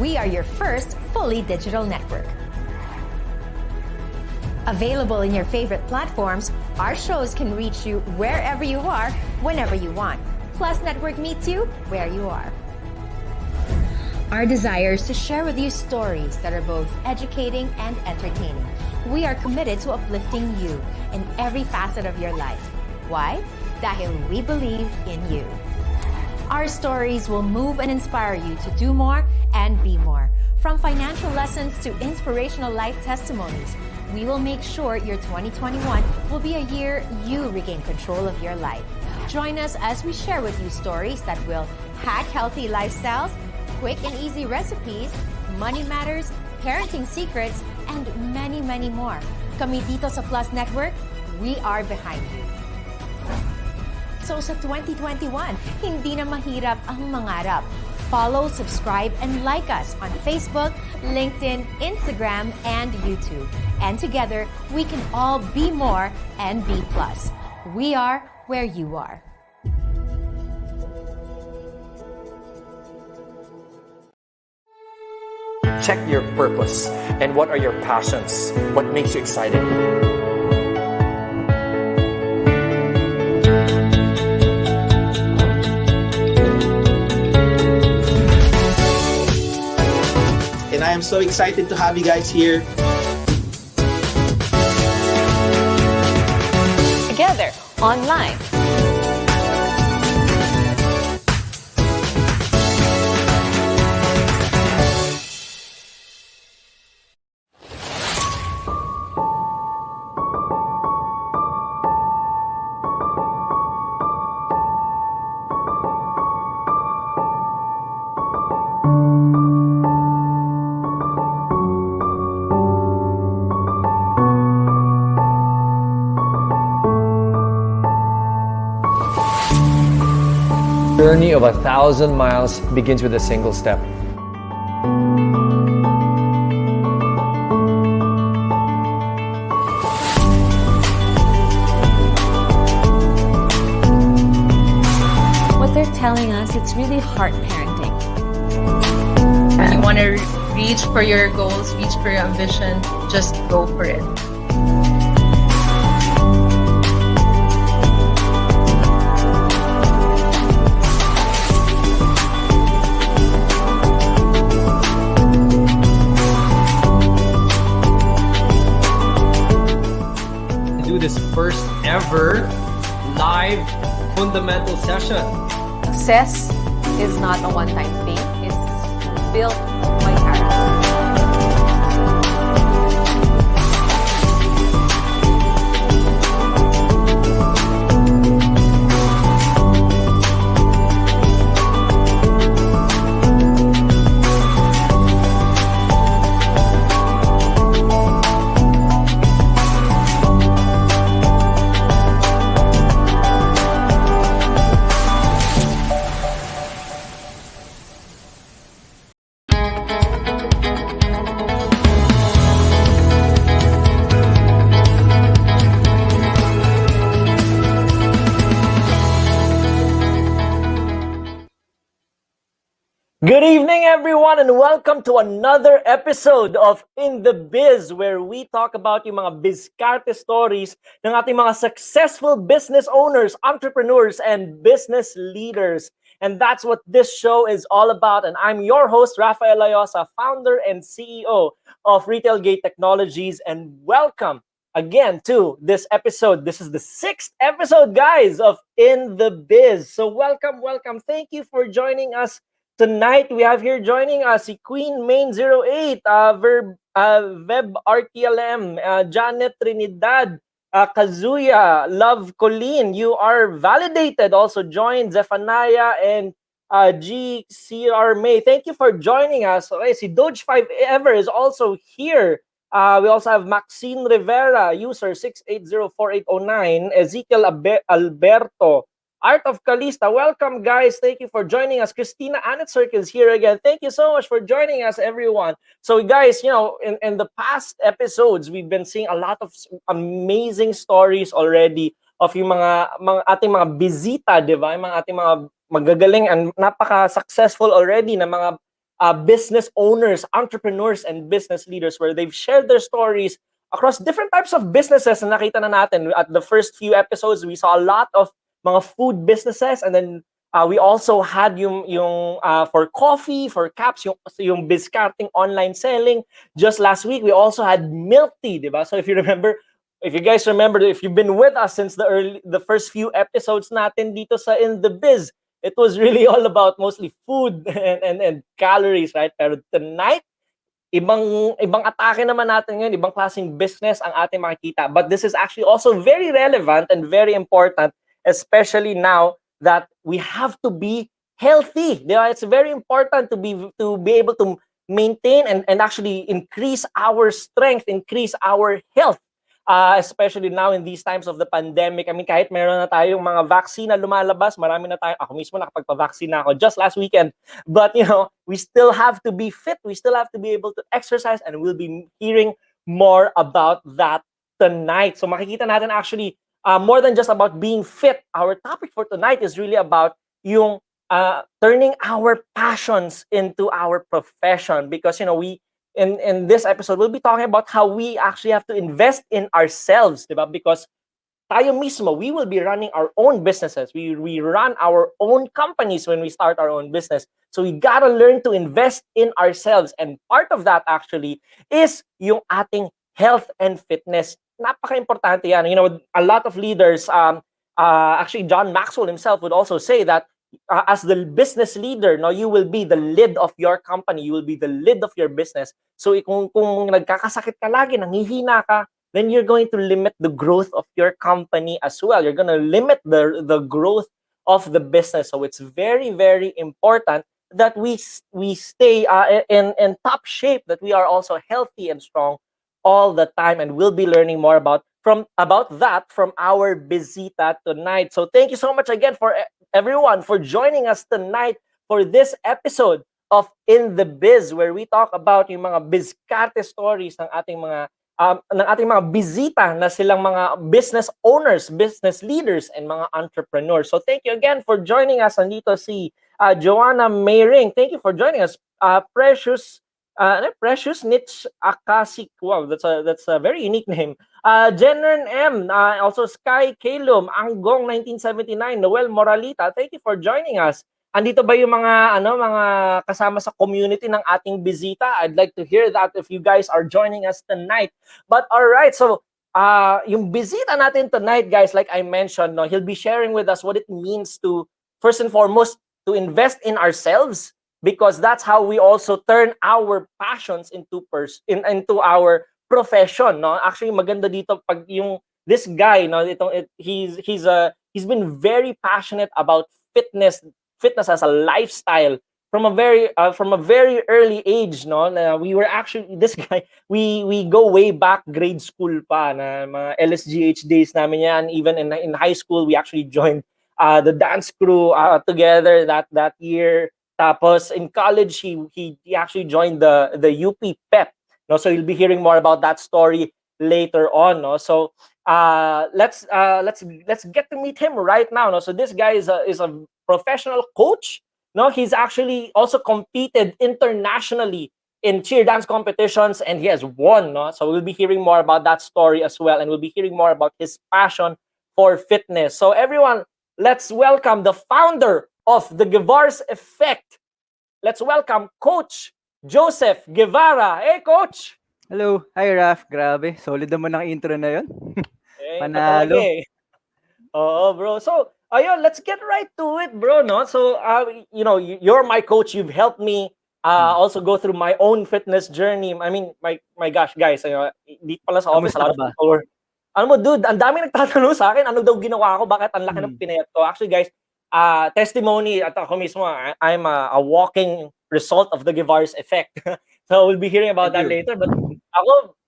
we are your first fully digital network. Available in your favorite platforms, our shows can reach you wherever you are, whenever you want. Plus Network meets you where you are. Our desire is to share with you stories that are both educating and entertaining. We are committed to uplifting you in every facet of your life. Why? Dahil we believe in you. Our stories will move and inspire you to do more and be more. From financial lessons to inspirational life testimonies, we will make sure your 2021 will be a year you regain control of your life. Join us as we share with you stories that will hack healthy lifestyles, quick and easy recipes, money matters, parenting secrets, and many, many more. Kami dito sa Plus Network, we are behind you. So sa 2021, hindi na mahirap ang mangarap. Follow, subscribe, and like us on Facebook, LinkedIn, Instagram, and YouTube. And together, we can all be more and be plus. We are where you are. Check your purpose and what are your passions, what makes you excited. And I am so excited to have you guys here. Together, online. Journey of 1,000 miles begins with a single step. What they're telling us, it's really heart parenting. If you want to reach for your goals, reach for your ambition, just go for it. This first ever live fundamental session. Success is not a one-time thing. It's built by character. Good evening, everyone, and welcome to another episode of In the Biz, where we talk about yung mga bizkarte stories ng ating mga successful business owners, entrepreneurs, and business leaders. And that's what this show is all about. And I'm your host, Ralph Layosa, founder and CEO of Retail Gate Technologies. And welcome again to this episode. This is the 6th episode, guys, of In the Biz. So welcome. Thank you for joining us. Tonight, we have here joining us si Queen Main 08, Web RTLM, Janet Trinidad, Kazuya, Love Colleen. You are validated. Also joined Zephaniah and GCR May. Thank you for joining us. Okay, si Doge5 Ever is also here. We also have Maxine Rivera, user 6804809, Ezekiel Alberto, Art of Calista. Welcome, guys. Thank you for joining us. Christina Annette Circle is here again. Thank you so much for joining us, everyone. So, guys, you know, in the past episodes, we've been seeing a lot of amazing stories already of yung mga ating mga bisita, di ba? Yung mga ating mga magagaling and napaka-successful already na mga business owners, entrepreneurs, and business leaders where they've shared their stories across different types of businesses na nakita na natin. At the first few episodes, we saw a lot of mga food businesses, and then we also had yung for coffee, for caps, yung Bizcarting online selling. Just last week, we also had milk tea, diba? So if you guys remember, if you've been with us since the first few episodes natin dito sa In the Biz, it was really all about mostly food and calories, right? Pero tonight, ibang atake naman natin ngayon, ibang klaseng business ang ating makikita. But this is actually also very relevant and very important, especially now that we have to be healthy. It's very important to be able to maintain and actually increase our strength, increase our health. Especially now in these times of the pandemic. I mean, kahit meron na tayong mga vaccine na lumalabas, marami na tayo. Ako mismo nakapagpa-vaccine na ako just last weekend. But, we still have to be fit. We still have to be able to exercise, and we'll be hearing more about that tonight. So makikita natin actually, more than just about being fit, our topic for tonight is really about yung turning our passions into our profession. Because, in this episode, we'll be talking about how we actually have to invest in ourselves, diba? Because tayo mismo, we will be running our own businesses. We run our own companies when we start our own business. So we gotta learn to invest in ourselves. And part of that actually is yung ating health and fitness. Napaka-importante yan. A lot of leaders, actually John Maxwell himself would also say that as the business leader, you will be the lid of your company. You will be the lid of your business. So kung nagkakasakit ka lagi, nanghihina ka, then you're going to limit the growth of your company as well. You're going to limit the growth of the business. So it's very, very important that we stay in top shape, that we are also healthy and strong all the time. And we'll be learning more about that from our Bizita tonight. So thank you so much again for everyone for joining us tonight for this episode of In the Biz, where we talk about yung mga bizkarte stories ng ating mga bisita na silang mga business owners, business leaders, and mga entrepreneurs. So thank you again for joining us. Nandito si Joanna Mayring. Thank you for joining us. Precious Nitch Akasik. Wow, that's a very unique name. Jenern M, also Sky Kalum, Anggong 1979, Noel Moralita. Thank you for joining us. Andito ba yung mga kasama sa community ng ating bisita? I'd like to hear that if you guys are joining us tonight. But all right, so yung bisita natin tonight, guys, like I mentioned, he'll be sharing with us what it means to, first and foremost, to invest in ourselves, because that's how we also turn our passions into our profession, no? Actually, maganda dito pag this guy, no, he's been very passionate about fitness as a lifestyle from a very early age, no? We were actually, this guy, we go way back grade school pa, na mga LSGH days namin yan. Even in high school, we actually joined the dance crew together that year. Tapos in college, he actually joined the UP PEP. No, so you'll be hearing more about that story later on. No, so let's get to meet him right now. No, so this guy is a professional coach. No, he's actually also competed internationally in cheer dance competitions, and he has won. No, so we'll be hearing more about that story as well, and we'll be hearing more about his passion for fitness. So everyone, let's welcome the founder of the Guevara's Effect. Let's welcome Coach Joseph Guevara. Hey, Coach! Hello. Hi, Raf. Grabe. Solid naman ang intro na yun. Panalo. Oo, bro. So, ayun, let's get right to it, bro, no? So, you're my coach. You've helped me also go through my own fitness journey. I mean, my gosh, guys, dito pala sa office, a lot of people were, dude, ang dami nagtatanong sa akin, ano daw ginawa ko, bakit ang laki ng pinayat ko. Actually, guys, testimony at ako mismo, I'm a walking result of the Guevara's Effect. So we'll be hearing about that later. But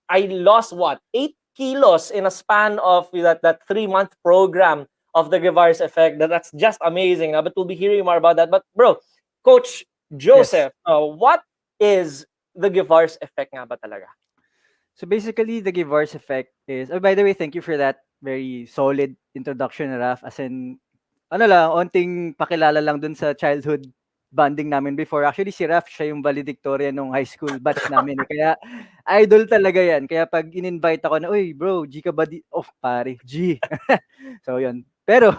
I lost 8 kilos in a span of that 3-month program of the Guevara's Effect. That's just amazing. But we'll be hearing more about that. But bro, Coach Joseph, what is the Guevara's Effect nga ba talaga? So basically, the Guevara's Effect is, by the way, thank you for that very solid introduction, Raf. As in, onting pakilala lang dun sa childhood bonding namin before. Actually, si Raf, siya yung valedictorian nung high school batch namin. Kaya, idol talaga yan. Kaya pag in-invite ako na, uy, bro, G ka ba di? Oh, pare, G. So, yun. Pero,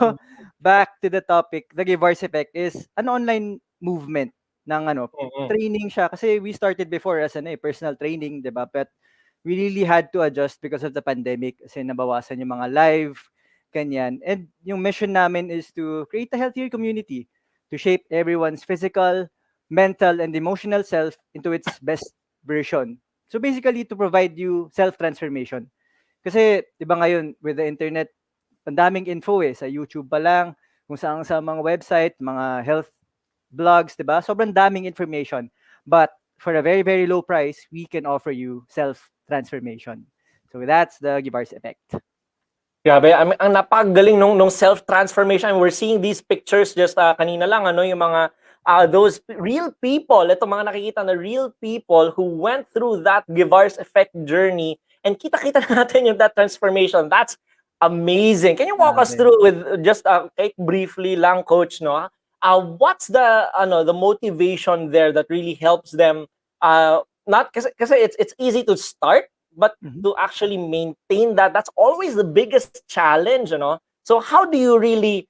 back to the topic, the Givars Effect is an online movement ng training siya. Kasi we started before as personal training, di ba? But we really had to adjust because of the pandemic kasi nabawasan yung mga live, kanyan. And yung mission namin is to create a healthier community to shape everyone's physical, mental, and emotional self into its best version. So basically, to provide you self-transformation. Kasi, di ba ngayon, with the internet, ang daming info sa YouTube pa lang, kung saan sa mga website, mga health blogs, di ba? Sobrang daming information. But for a very, very low price, we can offer you self-transformation. So that's the Givars Effect. Grabe, ang napakagaling nung self-transformation. We're seeing these pictures just kanina lang, yung mga those real people, ito mga nakikita na real people who went through that Givars Effect journey and kita-kita natin yung that transformation. That's amazing. Can you walk us through with just briefly lang, Coach, no? What's the motivation there that really helps them not kasi it's easy to start, but to actually maintain that's always the biggest challenge, So how do you really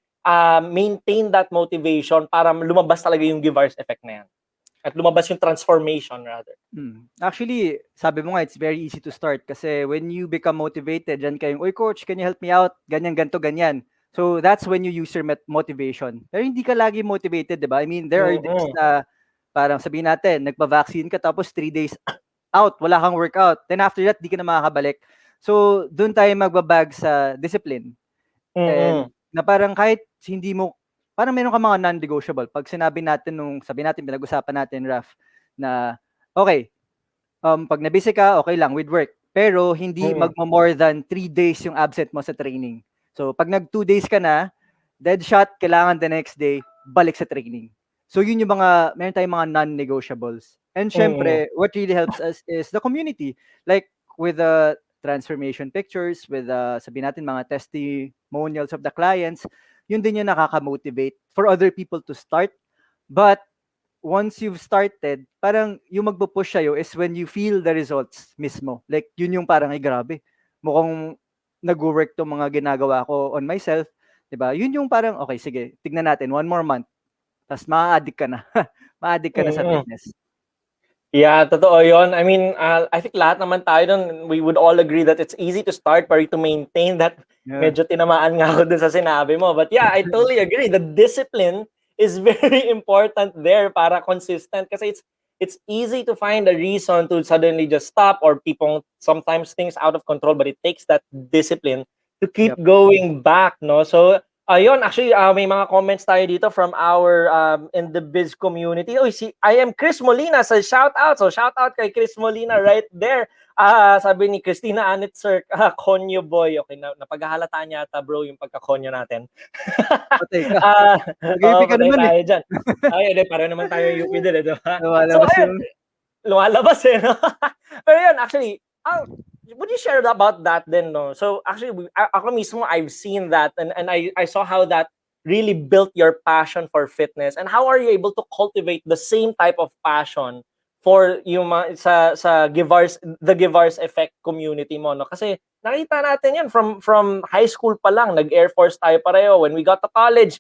maintain that motivation para lumabas talaga yung Givars Effect na yan? At lumabas yung transformation rather. Actually, sabi mo nga, it's very easy to start kasi when you become motivated, dyan kayong, "Oy coach, can you help me out? Ganyan, ganto, ganyan." So that's when you use your motivation. Pero hindi ka lagi motivated, di ba? I mean, there are days na parang sabihin natin, nagpa-vaccine ka tapos 3 days out, wala kang workout. Then after that, di ka na makakabalik. So, doon tayo magbabag sa discipline. And na parang kahit hindi mo, parang meron ka mga non-negotiable. Pag sabi natin, pinag-usapan natin, Raf, na, okay, pag na-busy ka, okay lang with work. Pero hindi magma-more than 3 days yung absent mo sa training. So, pag nag 2 days ka na, dead shot, kailangan the next day, balik sa training. So, yun yung meron tayong mga non-negotiables. And syempre, what really helps us is the community. Like, with the transformation pictures, with sabihin natin, mga testimonials of the clients, yun din yung nakaka-motivate for other people to start. But, once you've started, parang yung magpo-push sa'yo is when you feel the results mismo. Like, yun yung parang, ay grabe, mukhang nag-work tong mga ginagawa ko on myself. Diba? Yun yung parang, okay, sige, tignan natin, 1 more month. Tapos ma-addict ka na. Ma-addict ka na sa fitness. Yeah, totoo yun. I mean, I think lahat naman tayo dun, we would all agree that it's easy to start but to maintain that. Medyo tinamaan nga ako dun sa sinabi mo. But yeah, I totally agree. The discipline is very important there para consistent kasi it's easy to find a reason to suddenly just stop or people sometimes things out of control, but it takes that discipline to keep going back, no? So ayun, actually, may mga comments tayo dito from our In the Biz community. Oy, I am Chris Molina sa shout out. So shout out kay Chris Molina right there. Sabi ni Christina Anitzer, konyo boy. Okay, napaghahalataan yata bro yung pagkakonyo natin. Patay ka. Mag-UP ka naman tayo dyan. Ay, pareho naman tayo UP din. Lumalabas yun. Lumalabas no? Pero yun, actually, would you share about that then, no? So actually, ako mismo, I've seen that and I saw how that really built your passion for fitness. And how are you able to cultivate the same type of passion for yung sa the Givars Effect community mo, no? Kasi nakita natin yan from high school pa lang, nag-Air Force tayo pareho. When we got to college,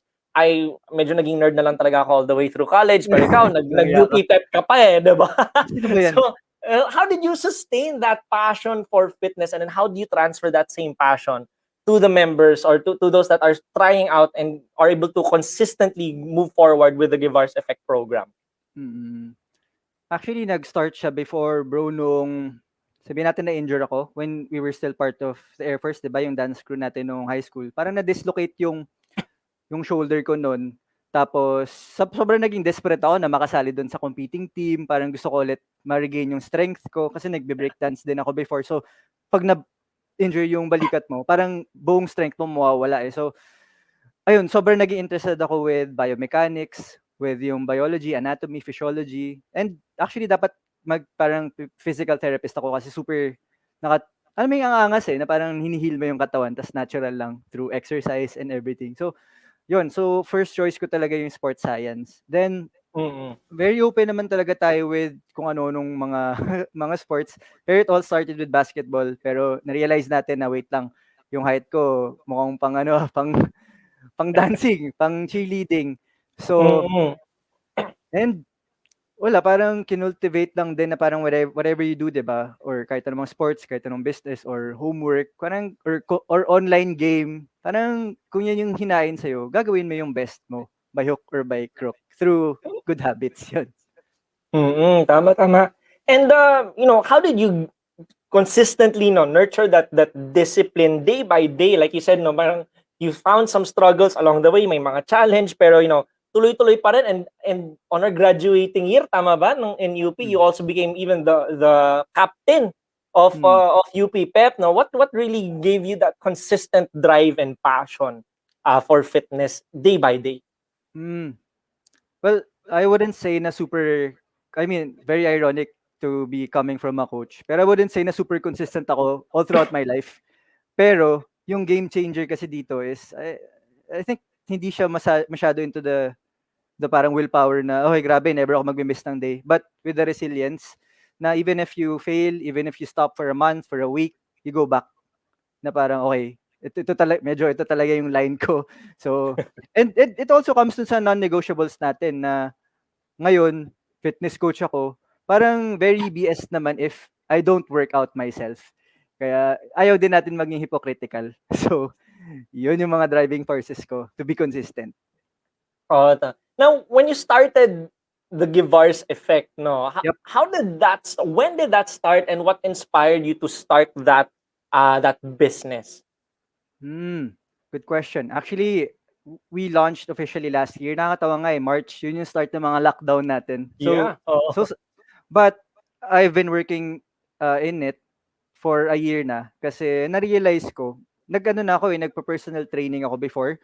medyo naging nerd na lang talaga ako all the way through college. Pero ikaw, nag-UP Pep ka pa diba? So, how did you sustain that passion for fitness and then how do you transfer that same passion to the members or to those that are trying out and are able to consistently move forward with the Givars Effect program? Actually, nag-start siya before, bro, nung sabihin natin na-injure ako when we were still part of the Air Force, diba? Yung dance crew natin nung high school. Parang na-dislocate yung shoulder ko noon. Tapos, sobrang naging desperate ako na makasali doon sa competing team. Parang gusto ko ulit ma-regain yung strength ko kasi nagbe-break dance din ako before. So, pag na-injure yung balikat mo, parang buong strength mo mawawala So, ayun, sobrang naging interested ako with biomechanics, with yung biology, anatomy, physiology. And actually, dapat parang physical therapist ako kasi super, alam mo yung angas na parang hinihil mo yung katawan, tas natural lang through exercise and everything. So, yun. So, first choice ko talaga yung sports science. Then, Mm. very open naman talaga tayo with kung ano nung mga mga sports. Pero it all started with basketball. Pero na-realize natin na wait lang, yung height ko mukhang pang ano, pang dancing, pang cheerleading. So, Mm. and wala, parang kinultivate lang din na parang whatever you do, 'di ba? Or kahit anong sports, kahit anong business or homework, parang or online game, parang kung yan yung hinain sa'yo, gagawin mo yung best mo by hook or by crook through good habits yun. Mm. Tama, tama. And how did you consistently nurture that discipline day by day? Like you said, no, parang you found some struggles along the way, may mga challenge, pero tuloy-tuloy pa rin. And on our graduating year, tama ba, nung in UP, you Hmm. also became even the captain of Hmm. UP Pep. No, what really gave you that consistent drive and passion for fitness day by day? Hmm. Well, I wouldn't say na super, I mean, very ironic to be coming from a coach. Pero I wouldn't say na super consistent ako all throughout my life. Pero yung game changer kasi dito is I think hindi siya masyado into the parang willpower na okay, grabe, never ako magmi-miss ng day. But with the resilience na even if you fail, even if you stop for a month, for a week, you go back na parang okay, ito talaga, medyo ito talaga yung line ko. So, and it also comes dun sa non-negotiables natin na ngayon, fitness coach ako, parang very BS naman if I don't work out myself. Kaya ayaw din natin maging hypocritical. So, yun yung mga driving forces ko to be consistent. Oh, now, when you started the Givars effect, no, Yep. when did that start, and what inspired you to start that business? Good question. Actually, we launched officially last year. Nakakatawa nga March, yun yung start ng mga lockdown natin. So, Yeah. Oh. but I've been working in it for a year na kasi na-realize ko, nag-ano na ako nagpa-personal training ako before.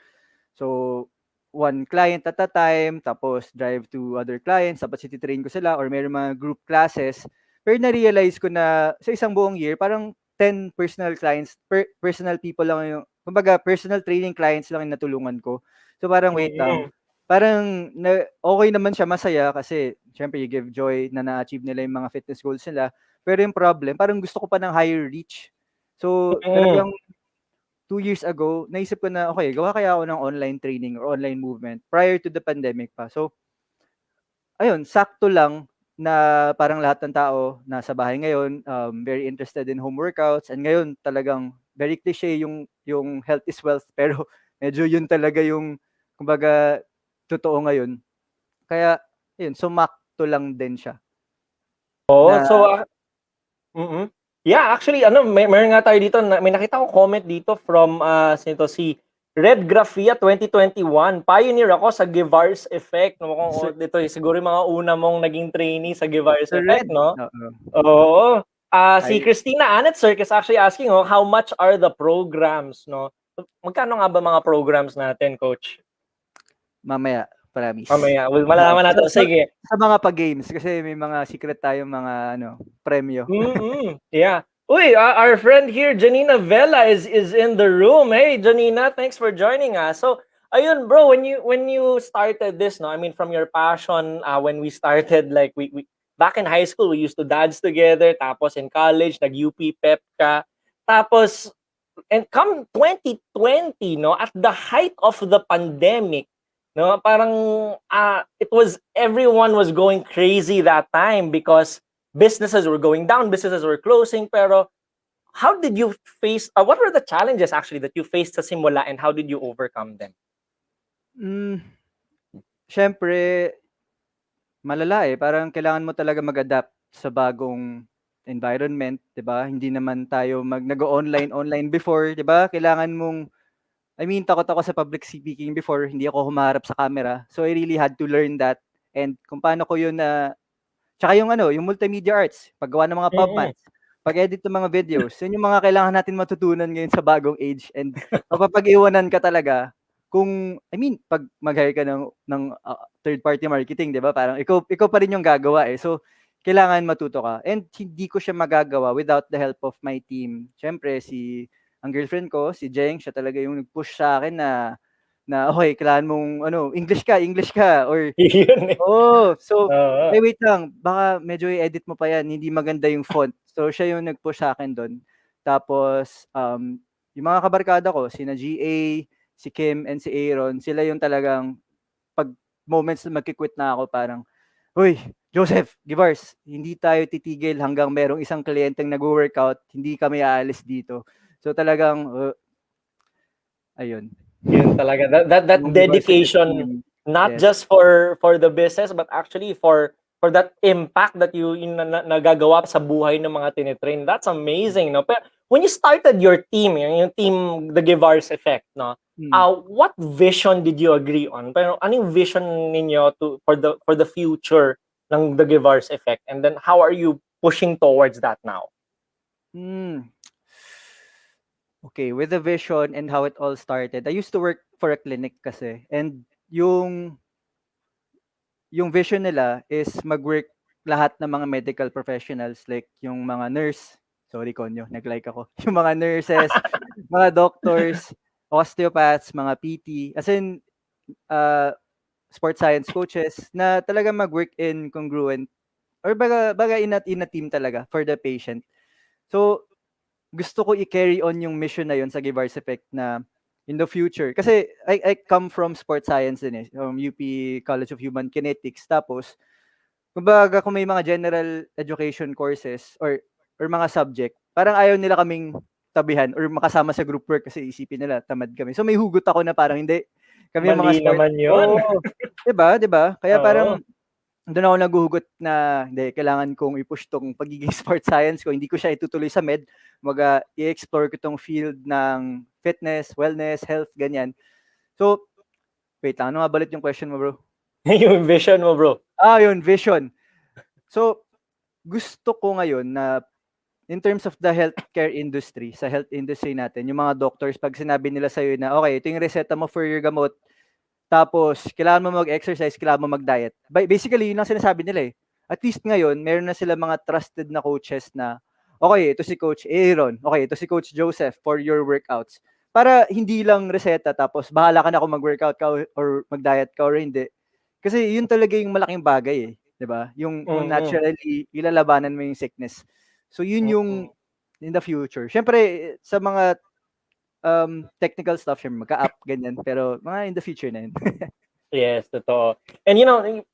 So, one client at a time, tapos drive to other clients, tapos iti-train ko sila or meron mga group classes. Pero na-realize ko na sa isang buong year, parang 10 personal clients, personal people lang yung, kumbaga personal training clients lang yung natulungan ko. So parang wait lang, Mm. parang okay naman siya, masaya kasi syempre you give joy na na-achieve nila yung mga fitness goals nila. Pero yung problem, parang gusto ko pa ng higher reach. So Mm. talagang 2 years ago, naisip ko na, okay, gawa kaya ako ng online training or online movement prior to the pandemic pa. So, ayun, sakto lang na parang lahat ng tao nasa bahay ngayon, very interested in home workouts. And ngayon, talagang very cliche yung health is wealth. Pero medyo yun talaga yung, kumbaga, totoo ngayon. Kaya, yun, sumakto lang din siya. Oh, Na, so mm. Yeah, actually meron nga tayo dito may nakita ko comment dito from si Red Grafia 2021. Pioneer ako sa Givars effect. No, mukhang Sir, dito siguro yung mga una mong naging trainee sa Givars Sir effect, Red, no? oo. Oo. Si Ay, Christina Anetzer is actually asking, how much are the programs, no? Magkano nga ba mga programs natin, coach? mamaya, promise. Mamaya, Oo, malalaman sa natin. sa Sige. sa mga pa-games kasi may mga secret tayong mga ano, premyo. Yeah. Uy, our friend here, Janina Vela, is in the room. Hey, Janina, thanks for joining us. So, ayun, bro, when you started this, no, I mean, from your passion, when we started, like we back in high school, we used to dance together. Tapos in college, nag-UP Pep ka. Tapos, and come 2020, no, at the height of the pandemic, no, parang it was everyone was going crazy that time because businesses were going down, businesses were closing. Pero how did you face? What were the challenges actually that you faced sa simula, and how did you overcome them? Hmm, siyempre malala, parang kailangan mo talaga mag-adapt sa bagong environment, 'di ba? Hindi naman tayo nag-o-online before, 'di ba? Kailangan mong, I mean, takot ako sa public speaking before, hindi ako humarap sa camera. So I really had to learn that and kung paano ko 'yun na. Tsaka yung ano, yung multimedia arts, paggawa ng mga Mm-mm. pubmats, pag-edit ng mga videos, yun yung mga kailangan natin matutunan ngayon sa bagong age and mapapag-iwanan ka talaga kung, I mean, 'pag mag-hire ka ng third party marketing, 'di ba? Parang ikaw pa rin yung gagawa, So, kailangan matuto ka and hindi ko siya magagawa without the help of my team. Siyempre ang girlfriend ko, si Jeng, siya talaga yung nag-push sa akin na na okay, kailangan mong English ka or Yun eh. so Oo. ay wait lang, baka medyo i-edit mo pa yan, hindi maganda yung font. So siya yung nag-push sa akin doon. Tapos yung mga kabarkada ko, sina GA, si Kim and si Aaron, sila yung talagang pag moments na magki-quit na ako parang, "Uy, Joseph, Givars, hindi tayo titigil hanggang merong isang kliyenteng nagwo-workout, hindi kami aalis dito." So talagang ayun. Yun talaga. That Yung Givars Effect dedication, team. not Yes. just for the business, but actually for that impact that yung nagagawa sa buhay ng mga tinitrain. That's amazing, no? Pero when you started your team, yung team, the Givars Effect, no? What vision did you agree on? Pero anong vision ninyo for the future ng the Givars Effect? And then how are you pushing towards that now? Okay, with the vision and how it all started. I used to work for a clinic kasi, and yung vision nila is mag-work lahat ng mga medical professionals, like yung mga nurse, sorry Konyo, nag-like ako. Yung mga nurses, mga doctors, osteopaths, mga PT, as in sports science coaches na talaga mag-work in congruent or baga in a team talaga for the patient. So gusto ko i-carry on yung mission na yun sa Givars Effect na in the future. Kasi I come from sports science din eh, UP College of Human Kinetics. Tapos, kumbaga kung may mga general education courses or mga subject, parang ayaw nila kaming tabihan or makasama sa group work kasi isipin nila tamad kami. So may hugot ako na parang hindi. Kami yung mga Mali sport. naman yun. Oo. 'Di ba? Kaya Oo. parang doon ako naguhugot na hindi, kailangan kong i-push tong pagiging sports science ko. Hindi ko siya itutuloy sa med. I-explore ko tong field ng fitness, wellness, health, ganyan. So, wait lang. Ano nga balit yung question mo, bro? Yung vision mo, bro. Yun, vision. So, gusto ko ngayon na in terms of the healthcare industry, sa health industry natin, yung mga doctors, pag sinabi nila sa'yo na, okay, ito yung reseta mo for your gamot, tapos, kailangan mo mag-exercise, kailangan mo mag-diet. Basically, yun lang sinasabi nila eh. At least ngayon, meron na sila mga trusted na coaches na, okay, ito si Coach Aaron, okay, ito si Coach Joseph for your workouts. Para hindi lang reseta, tapos bahala ka na kung mag-workout ka or mag-diet ka or hindi. Kasi yun talaga yung malaking bagay eh. 'Di ba? Yung naturally, ilalabanan mo yung sickness. So, yun yung in the future. Siyempre, sa mga technical stuff, syempre magka-app, ganyan. Pero mga in the future na yun. Yes, totoo. And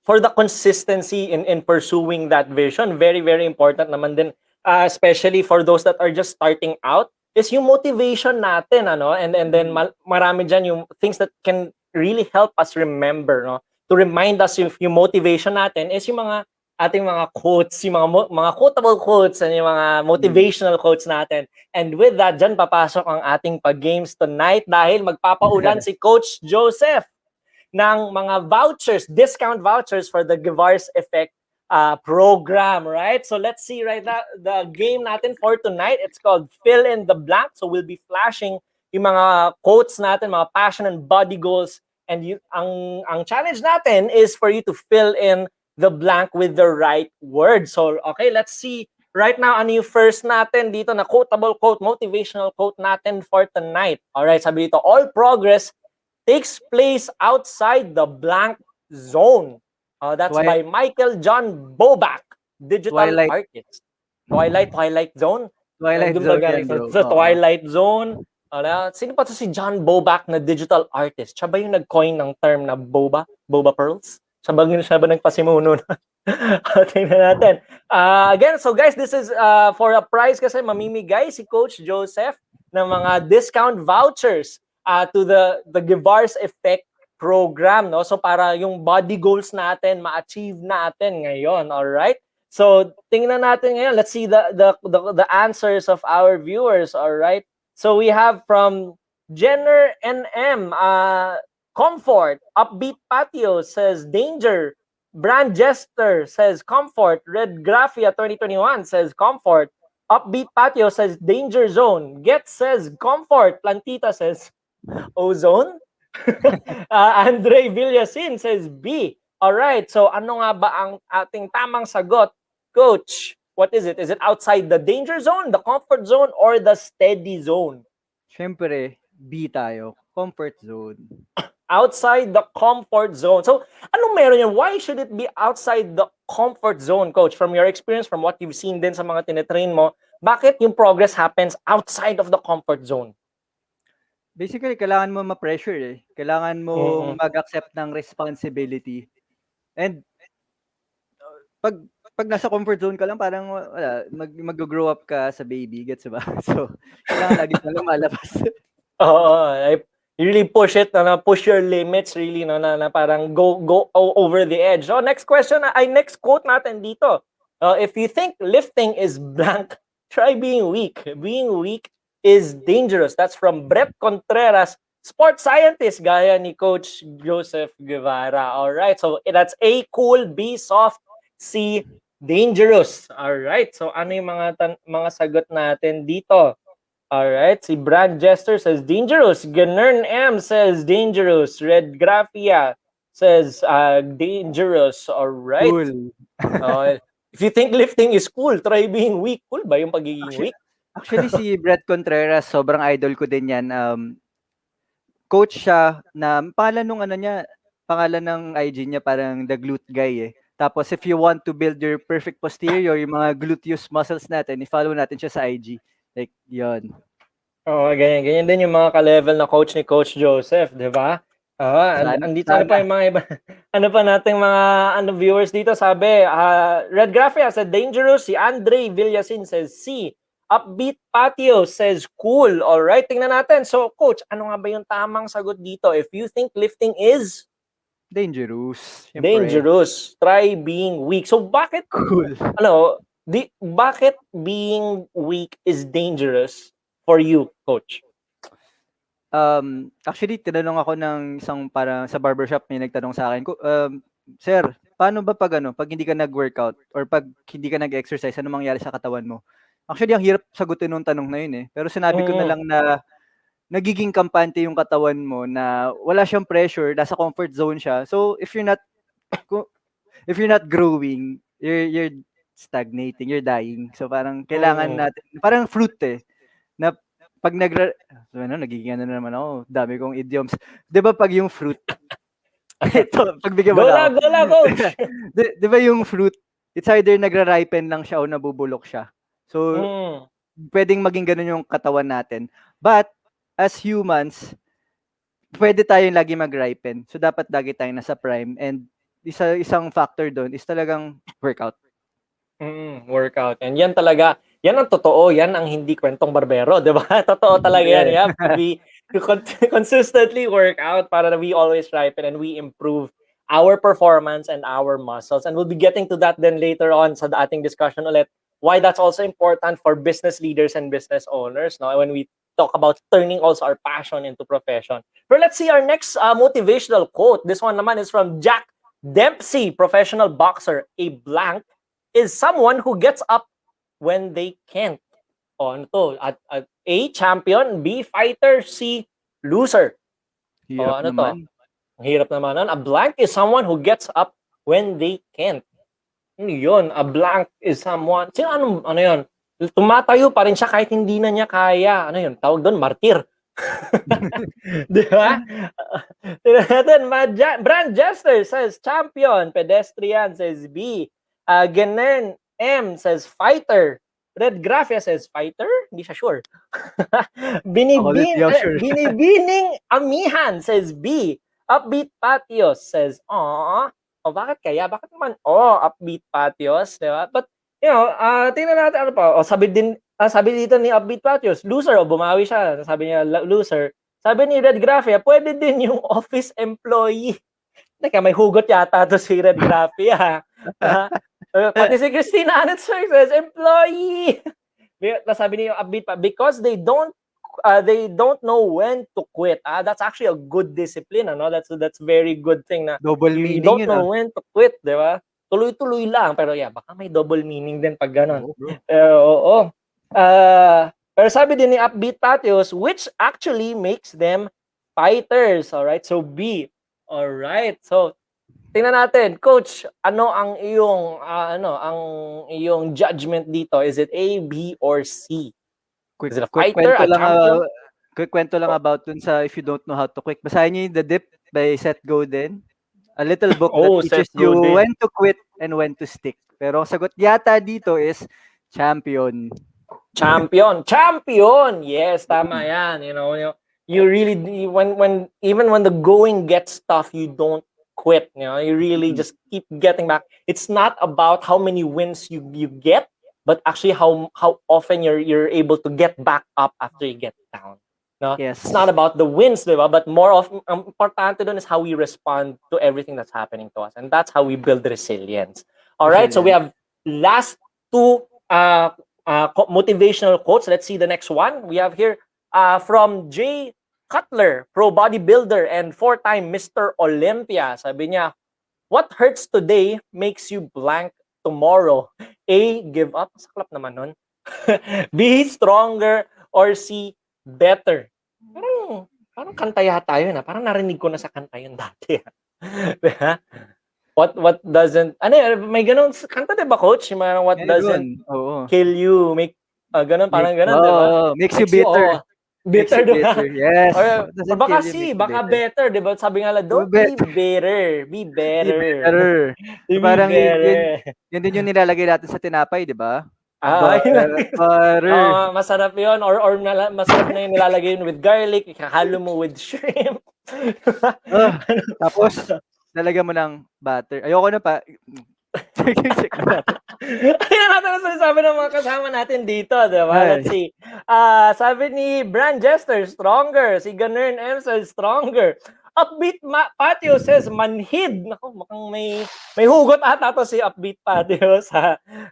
for the consistency in pursuing that vision, very, very important naman din, especially for those that are just starting out, is yung motivation natin, ano? And then marami dyan yung things that can really help us remember, no? To remind us yung motivation natin is yung mga ating mga quotes, yung mga quotable quotes and yung mga motivational quotes natin. And with that, dyan papasok ang ating pag-games tonight dahil magpapaulan si Coach Joseph ng mga vouchers, discount vouchers for the Givars Effect program, right? So let's see right now, the game natin for tonight, it's called Fill in the Blank. So we'll be flashing yung mga quotes natin, mga passion and body goals. And ang challenge natin is for you to fill in the blank with the right word. So, okay, let's see right now ano yung first natin dito na quotable quote, motivational quote natin for tonight. Alright, sabi dito, all progress takes place outside the blank zone. That's by Michael John Bobak, digital artist. Twilight Zone? Twilight Zone yan, bro. Sa Twilight Zone. Sino pa to si John Bobak na digital artist? Siya ba yung nag-coin ng term na boba? Boba pearls? Siya ba nagpasimuno na? Tingnan natin. Again, so guys, this is for a prize kasi mamimigay si Coach Joseph ng mga discount vouchers to the Givars Effect program, no? So para yung body goals natin ma-achieve natin ngayon, all right? So tingnan natin ngayon. Let's see the answers of our viewers, all right? So we have from Jenner NM, comfort. Upbeat Patio says danger. Brand Jester says comfort. Red Graphia 2021 says comfort. Upbeat Patio says danger zone. Get says comfort. Plantita says ozone. Andre Villasin says B. All right. So ano nga ba ang ating tamang sagot, Coach? What is it? Is it outside the danger zone, the comfort zone, or the steady zone? Siyempre, B tayo. Comfort zone. outside the comfort zone. So, anong meron yan? Why should it be outside the comfort zone, Coach? From your experience, from what you've seen din sa mga tinetrain mo, bakit yung progress happens outside of the comfort zone? Basically, kailangan mo ma-pressure eh. Kailangan mong mag-accept ng responsibility. And pag nasa comfort zone ka lang, parang wala, mag-grow up ka sa baby, gets ba? So, kailangan lagi ka lumalabas. You really push it, push your limits, really, na parang go over the edge. So, next question, next quote natin dito. If you think lifting is blank, try being weak. Being weak is dangerous. That's from Brett Contreras, sports scientist, gaya ni Coach Joseph Guevara. All right, so that's A, cool, B, soft, C, dangerous. All right, so ano yung mga sagot natin dito? All right, si Brand Jester says dangerous. Ganern M says dangerous. Red Graphia says dangerous. All right. Cool. If you think lifting is cool, try being weak. Cool ba yung pagiging weak? Actually, si Brett Contreras, sobrang idol ko din yan. Coach siya na pangalan ng IG niya parang the glute guy eh. Tapos if you want to build your perfect posterior, yung mga gluteus muscles natin, i-follow natin siya sa IG. Like, yun. Oo, ganyan din yung mga ka-level na coach ni Coach Joseph, di ba? Andito pa yung mga iba. Ano pa nating mga viewers dito? Sabi, Red Graphia said dangerous. Si Andre Villasin says C. Upbeat Patio says cool. All right, tingnan natin. So, Coach, ano nga ba yung tamang sagot dito? If you think lifting is dangerous. Siyempre. Dangerous. Try being weak. So, bakit cool? Bakit being weak is dangerous for you, Coach? Actually, tinanong ako ng isang parang sa barbershop, may nagtanong sa akin, Sir, paano ba pag hindi ka nag-workout or pag hindi ka nag-exercise, ano mangyayari sa katawan mo? Actually, ang hirap sagutin ng tanong na yun eh. Pero sinabi ko na lang na nagiging kampante yung katawan mo na wala siyang pressure, nasa comfort zone siya. So, if you're not growing, you're stagnating, you're dying. So parang kailangan natin, parang fruit eh, na pag nagiging naman ako, dami kong idioms. 'Di ba pag yung fruit, ito, pagbigyan mo na ako. Go lang, Coach! 'Di ba yung fruit, it's either nagra-ripen lang siya o nabubulok siya. So, pwedeng maging ganun yung katawan natin. But, as humans, pwede tayong lagi mag-ripen. So, dapat lagi tayong nasa prime. And isang factor doon is talagang workout. Workout. And yan talaga, yan ang totoo, yan ang hindi kwentong barbero, di ba? Totoo talaga yan. You have to be consistently work out para we always ripen and we improve our performance and our muscles. And we'll be getting to that then later on sa ating discussion ulit, why that's also important for business leaders and business owners, no? When we talk about turning also our passion into profession. But let's see our next motivational quote. This one naman is from Jack Dempsey, professional boxer. A blank is someone who gets up when they can't. Ano to? A, champion. B, fighter. C, loser. Hirap ano naman. To? Hirap naman. A blank is someone who gets up when they can't. Ano yun? A blank is someone... ano yun? Tumatayo pa rin siya kahit hindi na niya kaya. Ano yun? Tawag doon, martir. Di ba? Brand Jester says champion. Pedestrian says B. Ganern M says fighter. Red Graphia says fighter? Hindi siya sure. Binibining Amihan says B. Upbeat Patios says, aww. Bakit kaya? Bakit naman, Upbeat Patios, di ba? But, tingnan natin ano pa. Sabi dito ni Upbeat Patios, loser, bumawi siya. Sabi niya, loser. Sabi ni Red Graphia, pwede din yung office employee. Teka, may hugot yata to si Red Graphia. Pati si Christina Anetzer says, employee. Sabi niya yung Upbeat pa, because they don't know when to quit. That's actually a good discipline, ano? That's very good thing na double you meaning don't know when to quit, di ba? Tuloy-tuloy lang, pero baka may double meaning din pag gano'n. Pero sabi din ni Upbeat Patios, which actually makes them fighters. Alright, so B. Alright, so tingnan natin, Coach, ano ang iyong judgment dito? Is it A, B, or C? Is it a fighter, a champion? Quick kwento lang about dun sa if you don't know how to quick. Basahin niyo yung The Dip. by Seth Godin. A little book that Oh, teaches Seth you Godin. when to quit and when to stick. Pero ang sagot yata dito is champion. Champion. Yes, tama yan. You really when even when the going gets tough, you don't quit. You really just keep getting back. It's not about how many wins you get, but actually how often you're able to get back up after you get down. No, Yes. it's not about the wins, diba? But more of importante dun is how we respond to everything that's happening to us, and that's how we build resilience. All right, so we Resilient. have last two motivational quotes. Let's see the next one. We have here from Jay Cutler, pro bodybuilder and four-time Mr. Olympia. Sabi niya, what hurts today makes you blank tomorrow. A, give up. Saklap naman nun. B, stronger. Or C, better. Parang kanta yata yun. Parang narinig ko na sa kanta yun dati. What doesn't, may ganun kanta, diba, coach? Yung what doesn't Meron. Oo. kill you, ganun, parang ganun, diba? Makes you bitter. Makes Bitter, you diba? bitter. Yes. Or Doesn't baka kill you, si, makes you baka bitter. better, diba? Sabi nga lang, don't Bet. be bitter. Be Be better. better. Be Parang better. yun din yung nilalagay natin sa tinapay, di ba? Yun. Butter. Masarap yun. Or masarap na yung nilalagay yun with garlic. Ikahalo mo with shrimp. Tapos, lalagyan mo ng butter. Ayoko na pa. Check na natin. Ayan natin ang sinasabi ng mga kasama natin dito, diba? Ay. Let's see. Sabi ni Brand Jester, stronger. Si Ganern M says, stronger. Upbeat Patio says, manhid. Naku, mukhang may hugot ata to si Upbeat Patio.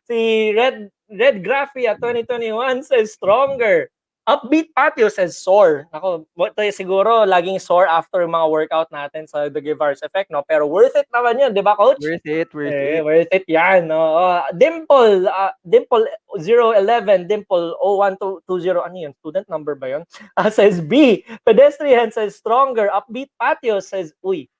Si Red Graphia 2021 says, stronger. Upbeat Patio says, sore. Naku, siguro laging sore after mga workout natin sa The Give Hours Effect, no? Pero worth it naman yun, di ba, coach? Worth it. Worth it yan, no? Dimple 011, Dimple 01220, ano yun? Student number ba yun? Says B. Pedestrian says stronger. Upbeat Patio says, uy.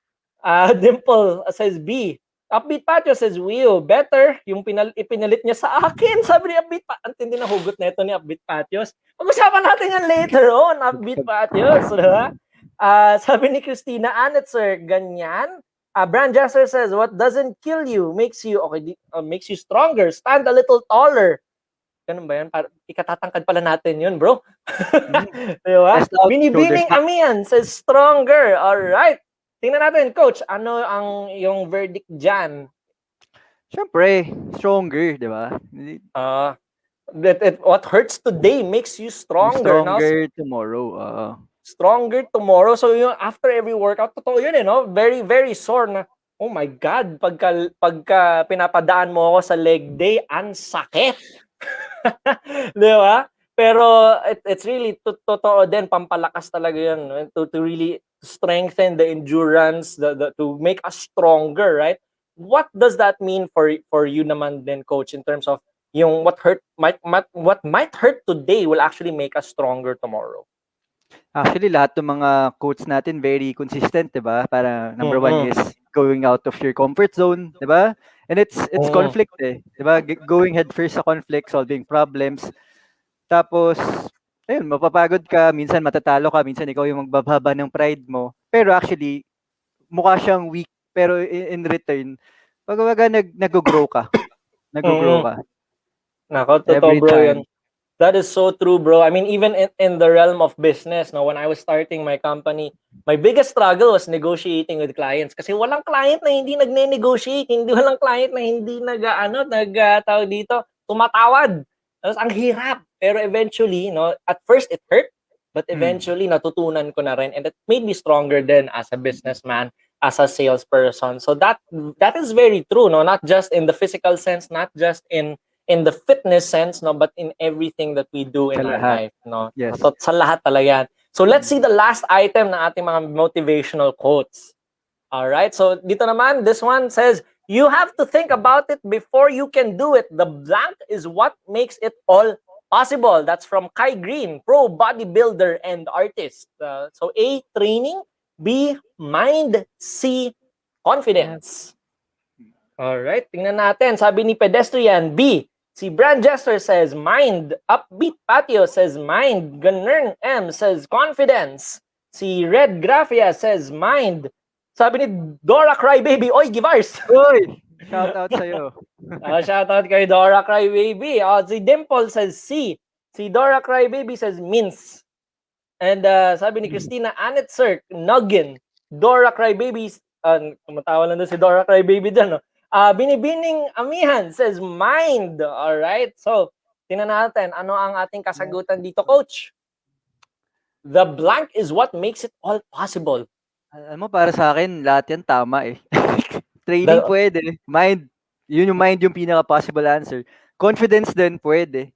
Dimple says B. Upbeat Patio says, Will, better. Yung ipinalit niya sa akin. Sabi ni Upbeat Patio. Ang tindi na hugot na ito ni Upbeat Patios. Pag-usapan natin yan later on, Upbeat Patios. Diba? Sabi ni Christina Anetzer, ganyan. Brand Jasser says, what doesn't kill you makes you stronger. Stand a little taller. Ganun ba yan? Ikatatangkad pala natin yun, bro. Diba? Binibining Amian says, stronger. Alright. Tingnan natin, coach, ano yung verdict dyan? Siyempre, stronger, di ba? What hurts today makes you stronger. Stronger tomorrow. Stronger tomorrow. So yung after every workout, totoo yun, no? Very, very sore na, oh my God, pagka pinapadaan mo ako sa leg day, ang sakit. Di ba? Pero it's really totoo din, pampalakas talaga yan, to really strengthen the endurance, to make us stronger, right? What does that mean for you naman then, coach, in terms of yung what might hurt today will actually make us stronger tomorrow? Actually, lahat ng mga quotes natin very consistent, 'di ba? Para number one is going out of your comfort zone, 'di ba? And it's conflict, 'di ba? Going head first sa conflict, solving problems. Tapos, ayun, mapapagod ka, minsan matatalo ka, minsan ikaw yung magbababa ng pride mo. Pero actually, mukha siyang weak, pero in return, pag nag-grow ka. Nag-grow ka. Nako, totoo, bro, yun. That is so true, bro. I mean, even in the realm of business, no, when I was starting my company, my biggest struggle was negotiating with clients. Kasi walang client na hindi nagne-negotiate, walang client na hindi tawag dito, tumatawad. Tapos ang hirap. Pero eventually, no, at first it hurt, but eventually natutunan ko na rin, and it made me stronger then as a businessman, as a salesperson. So that is very true, no, not just in the physical sense, not just in the fitness sense, no, but in everything that we do in our life, no. Yes. Sa lahat talaga yan. So let's see the last item ng ating mga motivational quotes. All right. So dito naman, this one says, you have to think about it before you can do it. The blank is what makes it all possible. That's from Kai Green, pro bodybuilder and artist. So A, training. B, mind. C, confidence. All right. Tingnan natin. Sabi ni Pedestrian, B. Si Brand Jester says mind. Upbeat Patio says mind. Ganern M says confidence. Si Red Graphia says mind. Sabi ni Dora Crybaby, oy, Givars! Uy! Shout out sa'yo. Shoutout kay Dora Crybaby. Si Dimple says C. Si Dora Crybaby says mince. And sabi ni Christina Annette Sir, Nuggin. Dora Crybaby, tumatawa lang doon si Dora Crybaby dyan. No? Binibining Amihan says mind. Alright, so tingnan natin ano ang ating kasagutan dito, Coach. The blank is what makes it all possible. Alam mo, para sa akin, lahat yan tama eh. Training pwede. Mind, yun yung mind yung pinaka-possible answer. Confidence din pwede.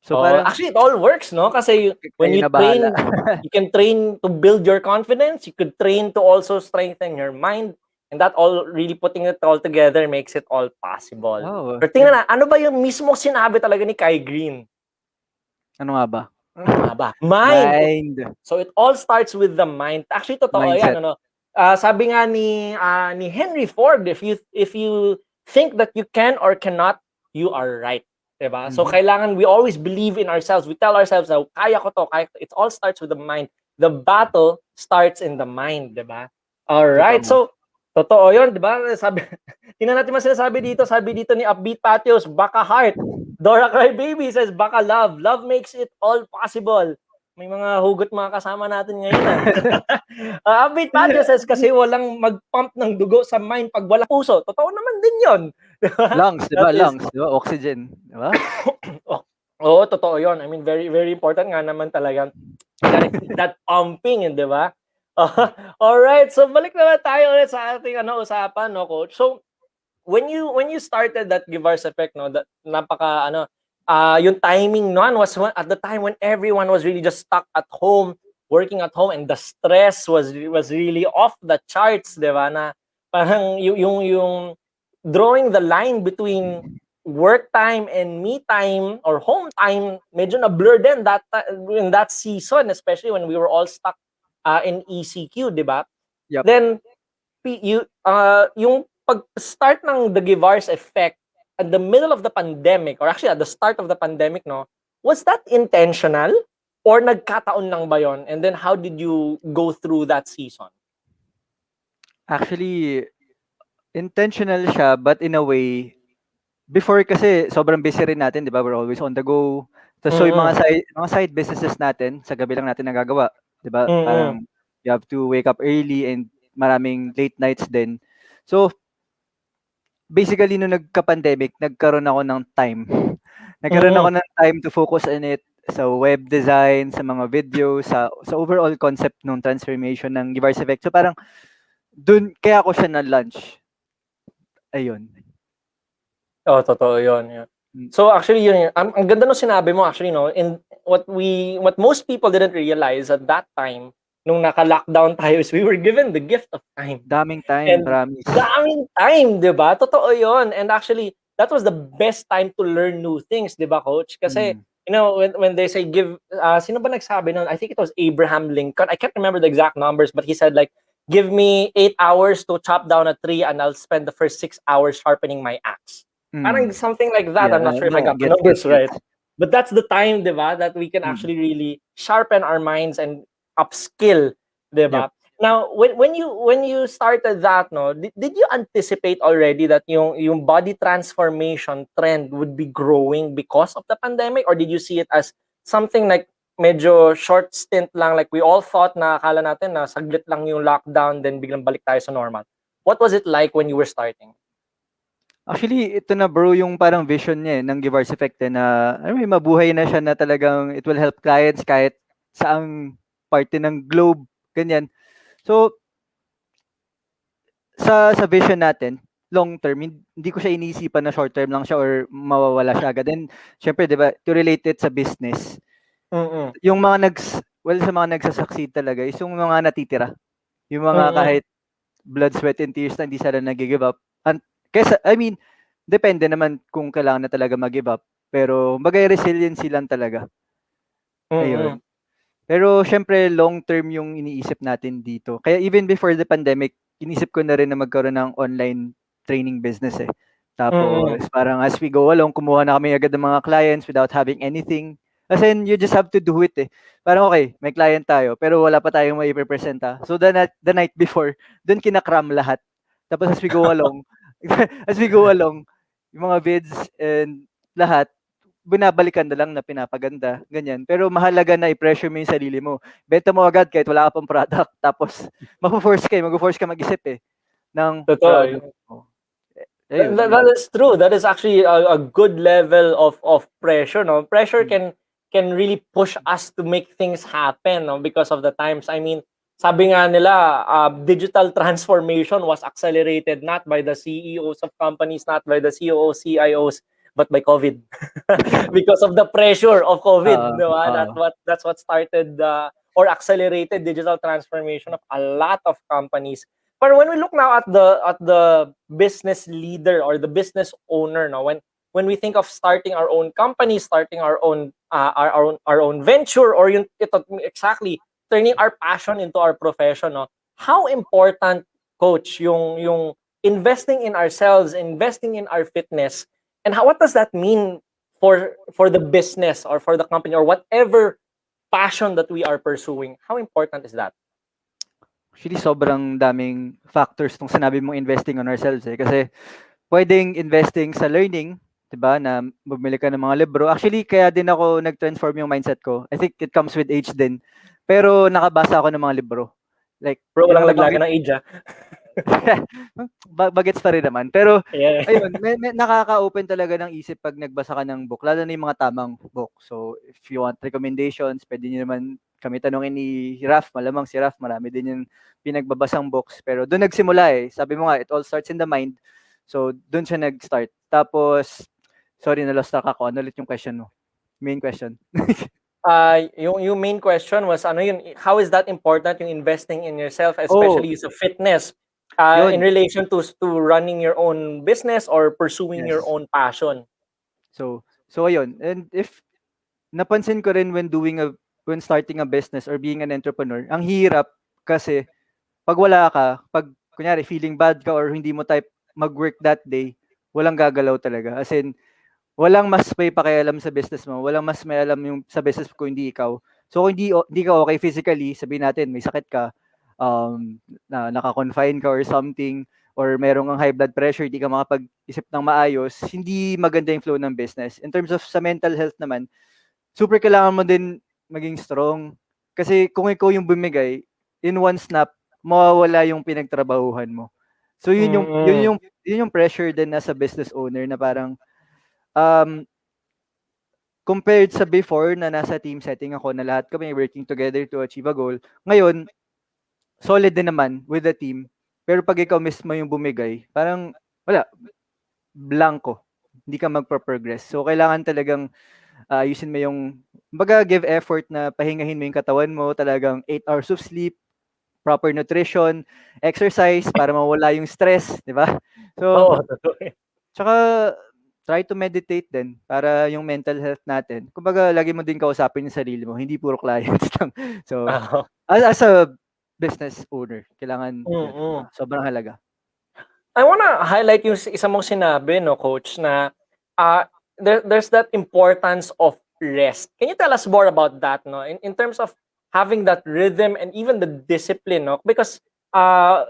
So parang, actually, it all works, no? Kasi when kayo you na bahala. train, you can train to build your confidence. You could train to also strengthen your mind. And that all, really putting it all together makes it all possible. Oh, Pero tingnan na, ano ba yung mismo sinabi talaga ni Kai Green? ano nga ba? Ano nga ba? Mind. Mind. So it all starts with the mind. Actually, totoo Mindset. yan. Ano? Sabi nga ni Henry Ford, if you think that you can or cannot, you are right. Diba? So kailangan we always believe in ourselves. We tell ourselves na kaya ko to, kaya ko. It all starts with the mind. The battle starts in the mind, diba? All right. So totoo 'yon, diba? Sabi tingnan natin mas sinasabi dito. Sabi dito ni Upbeat Patios, baka heart. Dora Crybaby says baka love. Love makes it all possible. May mga hugot mga kasama natin ngayon. Upbeat Patios says kasi walang mag-pump ng dugo sa mind pag wala puso. Totoo naman din 'yon. Lungs, diba? Lungs, diba? Oxygen, diba? Oo, totoo 'yon. I mean, very, very important nga naman talaga that pumping, di ba? Alright, so balik naman tayo ulit sa ating usapan, no, Coach? So, when you started that Givars effect, no, that napaka, yung timing noon was at the time when everyone was really just stuck at home, working at home, and the stress was really off the charts, di ba? Na parang yung drawing the line between work time and me time or home time medyo na blur din in that season, especially when we were all stuck in ECQ, di ba? Yep. Then yung pag-start ng the Givars effect at the middle of the pandemic, or actually at the start of the pandemic, no, was that intentional or nagkataon lang ba yon? And then how did you go through that season? Actually, intentional siya, but in a way, before kasi sobrang busy rin natin, 'di ba? We're always on the go. So yung mga side businesses natin, sa gabi lang natin nagagawa, 'di ba? Parang you have to wake up early and maraming late nights din. So basically nung nagka-pandemic, nagkaroon ako ng time. Nagkaroon ako ng time to focus on it sa web design, sa mga videos, sa overall concept ng transformation ng Givars effect. So parang dun kaya ako siya na lunch. Ayun. Oh, totoo 'yon. Yeah. So actually yun, ang ganda ng sinabi mo actually, no, in what most people didn't realize at that time nung naka-lockdown tayo is we were given the gift of time. Daming time, And promise. daming time, 'di ba? Totoo 'yon. And actually, that was the best time to learn new things, 'di ba, Coach? Kasi you know, when they say give, sino ba nagsabi nun? I think it was Abraham Lincoln. I can't remember the exact numbers, but he said like, give me 8 hours to chop down a tree and I'll spend the first 6 hours sharpening my axe. Parang something like that. Yeah, I'm not sure if I got the gets, numbers gets. right. But that's the time, 'di ba, that we can actually really sharpen our minds and upskill, 'di ba? Now, when you started that, no, did you anticipate already that yung body transformation trend would be growing because of the pandemic, or did you see it as something like medyo short stint lang, like we all thought na akala natin na saglit lang yung lockdown then biglang balik tayo sa normal? What was it like when you were starting? Actually, ito na bro yung parang vision niya ng Givars effect na mabuhay na siya na talagang it will help clients kahit saang parte ng globe, ganyan. So, sa vision natin, long term, hindi ko siya iniisipan na short term lang siya or mawawala siya agad. And syempre, di ba, to relate it sa business, yung mga sa mga nagsasucceed talaga is yung mga natitira. Yung mga kahit blood, sweat, and tears na hindi sila nag-give up. Kesa, I mean, depende naman kung kailangan na talaga mag-give up. Pero magay resiliency lang talaga. Ayun. Pero syempre long term yung iniisip natin dito. Kaya even before the pandemic, inisip ko na rin na magkaroon ng online training business eh. Tapos parang as we go along, kumuha na kami agad ng mga clients without having anything. As in, you just have to do it eh. Parang okay, may client tayo, pero wala pa tayong maipresenta. So the night before, dun kinakram lahat. Tapos as we go along, as we go along, yung mga bids and lahat, binabalikan na lang na pinapaganda, ganyan. Pero mahalaga na i-pressure mo yung sarili mo. Benta mo agad kahit wala ka pang product. Tapos, mag-force ka mag-isip eh ng Totoo. product mo. Ayun, That is true. That is actually a good level of pressure. No, pressure can really push us to make things happen. No, because of the times. I mean, sabi nga nila, digital transformation was accelerated not by the CEOs of companies, not by the COOs, CIOs, but by COVID, because of the pressure of COVID. Diba? That's what started or accelerated digital transformation of a lot of companies. But when we look now at the business leader or the business owner, no, when we think of starting our own company, starting our own our own venture, or ito exactly turning our passion into our profession, no, how important, coach, yung investing in ourselves, investing in our fitness, and what does that mean for the business or for the company or whatever passion that we are pursuing? How important is that? Actually, sobrang daming factors tong sinabi mong investing on ourselves eh. Kasi pwedeng investing sa learning, 'di ba, na bumili ka ng mga libro. Actually, kaya din ako nag-transform yung mindset ko. I think it comes with age din. Pero nakabasa ako ng mga libro. Like, Bro, yung walang laglagan nabanggit, ng age, ah. bagets pa rin naman. Pero, Yeah. ayun, may nakaka-open talaga ng isip pag nagbasa ka ng book, lalo na yung mga tamang book. So, if you want recommendations, pwede nyo naman kami tanungin ni Ralph. Malamang si Ralph, marami din yung pinagbabasang books. Pero doon nagsimula eh. Sabi mo nga, it all starts in the mind. So, doon siya nag-start. Tapos, sorry, na-lost track ako. Ano ulit yung question mo? Main question. Yung main question was ano yun, how is that important yung investing in yourself, Oh, especially sa fitness, in yun. relation to running your own business or pursuing your Yes. own passion? So ayun. And if napansin ko rin when starting a business or being an entrepreneur, ang hirap kasi pag wala ka, pag kunyari feeling bad ka or hindi mo type mag-work that day, walang gagalaw talaga. As in, walang mas may pakialam sa business mo, walang mas may alam yung sa business ko hindi ikaw. So kung hindi ka okay physically, sabihin natin may sakit ka, naka-confine ka or something, or merong ang high blood pressure, hindi ka makapag-isip ng maayos, hindi maganda yung flow ng business. In terms of sa mental health naman, super kailangan mo din maging strong. Kasi kung ikaw yung bumigay, in one snap, mawawala yung pinagtrabahuhan mo. So Mm-mm. yun yung pressure din na sa business owner na parang um, compared sa before na nasa team setting ako na lahat kami working together to achieve a goal. Ngayon, solid din naman with the team. Pero pag ikaw mismo yung bumigay, parang wala, blanco. Hindi ka magpa-progress. So, kailangan talagang ayusin mo yung, baga give effort na pahingahin mo yung katawan mo, talagang 8 hours of sleep, proper nutrition, exercise para mawala yung stress, di ba? So, Oo, totoo. tsaka try to meditate din para yung mental health natin. Kumbaga, lagi mo din kausapin yung sarili mo, hindi puro clients lang. So, Oo. as a business owner, kailangan yun. Mm-mm. Sobrang halaga. I wanna highlight yung isa mong sinabi, no, coach, na there's that importance of rest. Can you tell us more about that, no? In terms of having that rhythm and even the discipline, no? Because